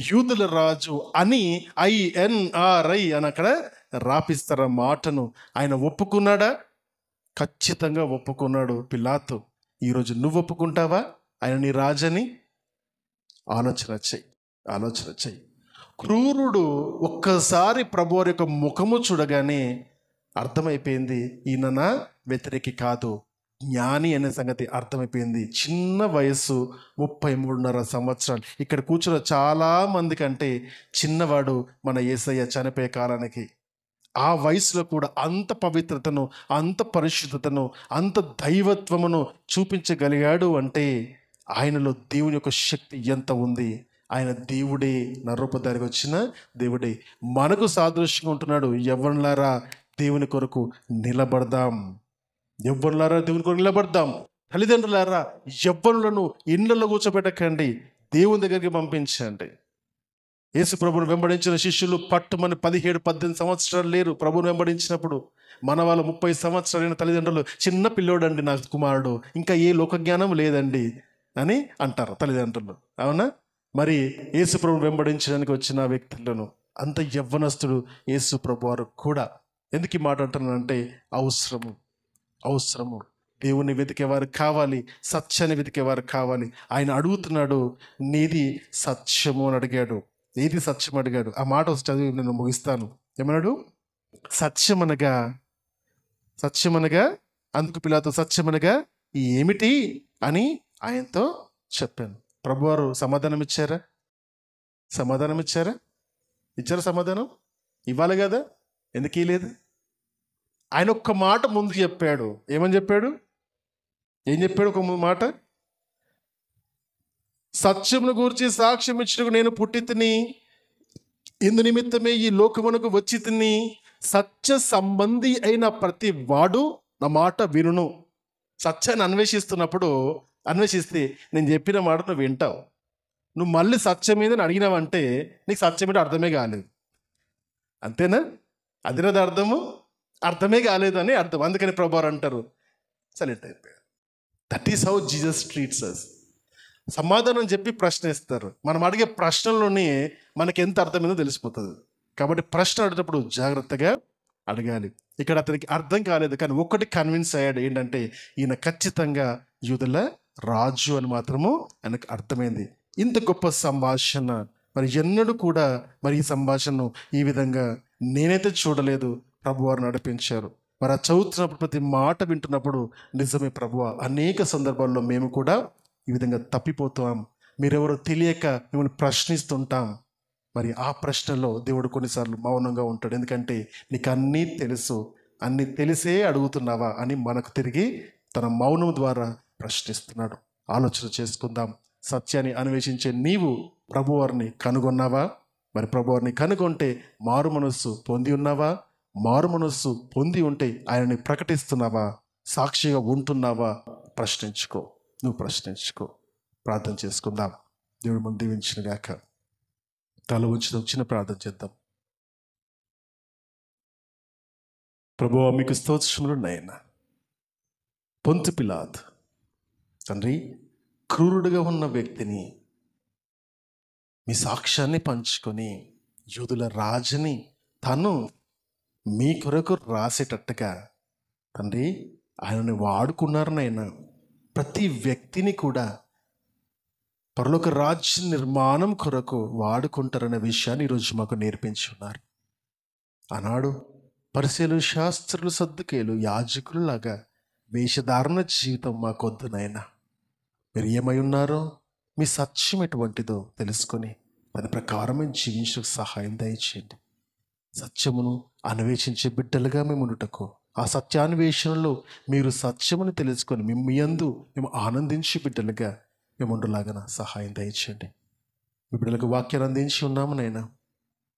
యూదుల రాజు అని INRI అని అక్కడ రాపిస్తారు. ఆ మాటను ఆయన ఒప్పుకున్నాడా? ఖచ్చితంగా ఒప్పుకున్నాడు పిలాతు. ఈరోజు నువ్వు ఒప్పుకుంటావా ఆయన నీ రాజని? ఆలోచన చెయ్యి. క్రూరుడు ఒక్కసారి ప్రభువారి యొక్క ముఖము చూడగానే అర్థమైపోయింది, ఈయన నా వ్యతిరేకి కాదు, జ్ఞాని అనే సంగతి అర్థమైపోయింది. చిన్న వయసు 33.5 సంవత్సరాలు. ఇక్కడ కూర్చున్న చాలా మంది కంటే చిన్నవాడు మన యేసయ్య చనిపోయే కాలానికి. ఆ వయసులో కూడా అంత పవిత్రతను, అంత పరిశుద్ధతను, అంత దైవత్వమును చూపించగలిగాడు అంటే ఆయనలో దేవుని యొక్క శక్తి ఎంత ఉంది. ఆయన దేవుడే, నరూపధారికి వచ్చిన దేవుడే. మనకు సాదృశ్యంగా ఉంటున్నాడు. యవ్వనులారా దేవుని కొరకు నిలబడదాం. తల్లిదండ్రులారా యవ్వనులను ఇళ్లలో కూర్చోబెట్టకండి, దేవుని దగ్గరికి పంపించండి. యేసు ప్రభువును వెంబడించిన శిష్యులు పట్టుమని 17-18 సంవత్సరాలు లేరు ప్రభువును వెంబడించినప్పుడు. మన వాళ్ళు 30 సంవత్సరాలైన తల్లిదండ్రులు, చిన్న పిల్లోడండి నా కుమారుడు, ఇంకా ఏ లోకజ్ఞానం లేదండి అని అంటారు తల్లిదండ్రులు. అవునా? మరి యేసు ప్రభువును వెంబడించడానికి వచ్చిన వ్యక్తులను అంత యవ్వనస్తుడు యేసు ప్రభువారు కూడా. ఎందుకు ఈ మాట అంటున్నానంటే అవసరము. దేవుని వెతికేవారు కావాలి, సత్యాన్ని వెతికేవారు కావాలి. ఆయన అడుగుతున్నాడు, నీది సత్యము అని అడిగాడు. ఏది సత్యం అడిగాడు. ఆ మాట చదివి నేను ముగిస్తాను. ఏమన్నాడు? సత్యమనగా అందుకు పిలాతు సత్యమనగా ఏమిటి అని ఆయనతో చెప్పాను. ప్రభువారు సమాధానం ఇచ్చారా? ఇచ్చారా సమాధానం? ఇవ్వాలి కదా, ఎందుకు లేదు? ఆయన ఒక్క మాట ముందు చెప్పాడు. ఏమని చెప్పాడు? ఒక మాట, సత్యమును గూర్చి సాక్ష్యం ఇచ్చుటకు నేను పుట్టి తిని, ఇందు నిమిత్తమే ఈ లోకమునకు వచ్చి తిని, సత్య సంబంధి అయిన ప్రతి వాడు నా మాట వినును. సత్యాన్ని అన్వేషిస్తే నేను చెప్పిన మాట నువ్వు వింటావు. నువ్వు మళ్ళీ సత్యం మీద అడిగినావంటే నీకు సత్యం మీద అర్థమే కాలేదు. అంతేనా? అదినది అర్థమే కాలేదు అని అర్థం. అందుకని ప్రభువారు అంటారు సైలెంట్ అయిపోయాడు. That is how Jesus treats us. సమాధానం చెప్పి ప్రశ్న ఇస్తారు. మనం అడిగే ప్రశ్నలోనే మనకి ఎంత అర్థమైందో తెలిసిపోతుంది. కాబట్టి ప్రశ్న అడిగేటప్పుడు జాగ్రత్తగా అడగాలి. ఇక్కడ అతనికి అర్థం కాలేదు, కానీ ఒక్కటి కన్విన్స్ అయ్యాడు. ఏంటంటే ఈయన ఖచ్చితంగా యూదుల రాజు అని మాత్రము ఆయనకు అర్థమైంది. ఇంత గొప్ప సంభాషణ మరి ఎన్నడూ కూడా మరి ఈ సంభాషణను ఈ విధంగా నేనైతే చూడలేదు. ప్రభువారు నడిపించారు. మరి ఆ చదువుతున్నప్పుడు ప్రతి మాట వింటున్నప్పుడు నిజమే ప్రభువా, అనేక సందర్భాల్లో మేము కూడా ఈ విధంగా తప్పిపోతాం. మీరెవరో తెలియక మిమ్మల్ని ప్రశ్నిస్తుంటాం. మరి ఆ ప్రశ్నలో దేవుడు కొన్నిసార్లు మౌనంగా ఉంటాడు. ఎందుకంటే నీకు అన్నీ తెలుసు, అన్నీ తెలిసే అడుగుతున్నావా అని మనకు తిరిగి తన మౌనం ద్వారా ప్రశ్నిస్తున్నాడు. ఆలోచన చేసుకుందాం. సత్యాన్ని అన్వేషించే నీవు ప్రభువారిని కనుగొన్నావా? మరి ప్రభువారిని కనుగొంటే మారు మనస్సు పొంది ఉన్నావా? మారు మనస్సు పొంది ఉంటే ఆయనని ప్రకటిస్తున్నావా? సాక్షిగా ఉంటున్నావా? నువ్వు ప్రశ్నించుకో. ప్రార్థన చేసుకుందాం. దేవుడు మనం దీవించిన గాక. తల ఉంచి చిన్న ప్రార్థన చేద్దాం. ప్రభువా, మీకు స్తోత్రములు నాయనా. పొంతు పిలాతు తండ్రి, క్రూరుడుగా ఉన్న వ్యక్తిని మీ సాక్ష్యాన్ని పంచుకొని యూదుల రాజుని తను మీ కొరకు రాసేటట్టుగా తండ్రి ఆయనని వాడుకున్నారు నాయనా. ప్రతి వ్యక్తిని కూడా పరలోక రాజ్య నిర్మాణం కొరకు వాడుకుంటారనే విషయాన్ని ఈరోజు మాకు నేర్పించి ఉన్నారు. ఆనాడు పరిసయ్యులు, శాస్త్రులు, సద్దుకేయులు, యాజకులలాగా వేషధారణ జీవితం మాకొద్దు నాయనా. మీరు ఏమై ఉన్నారో, మీ సత్యం ఎటువంటిదో తెలుసుకొని దాని ప్రకారమే జీవించడానికి సహాయం దయచేయండి. సత్యమును అన్వేషించే బిడ్డలుగా మేము ఉండుటకు, ఆ సత్యాన్వేషణలో మీరు సత్యమును తెలుసుకొని మీ యందు మేము ఆనందించే బిడ్డలుగా మేము ఉండులాగా సహాయం దయచేయండి. మీ బిడ్డలకు వాక్యాన్ని అందించి ఉన్నాము నైనా.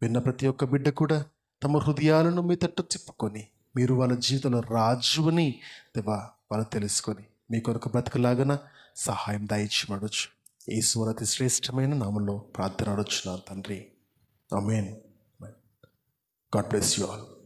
విన్న ప్రతి ఒక్క బిడ్డ కూడా తమ హృదయాలను మీ తట్టు తిప్పుకొని మీరు వాళ్ళ జీవితంలో రాజుని దేవా వాళ్ళు తెలుసుకొని మీ కొరకు బ్రతకలాగన సహాయం దయచేయమనొచ్చు. యేసు అతి శ్రేష్టమైన నామంలో ప్రార్థన అడుగుచున్నాను తండ్రి. ఆమేన్. God bless you all.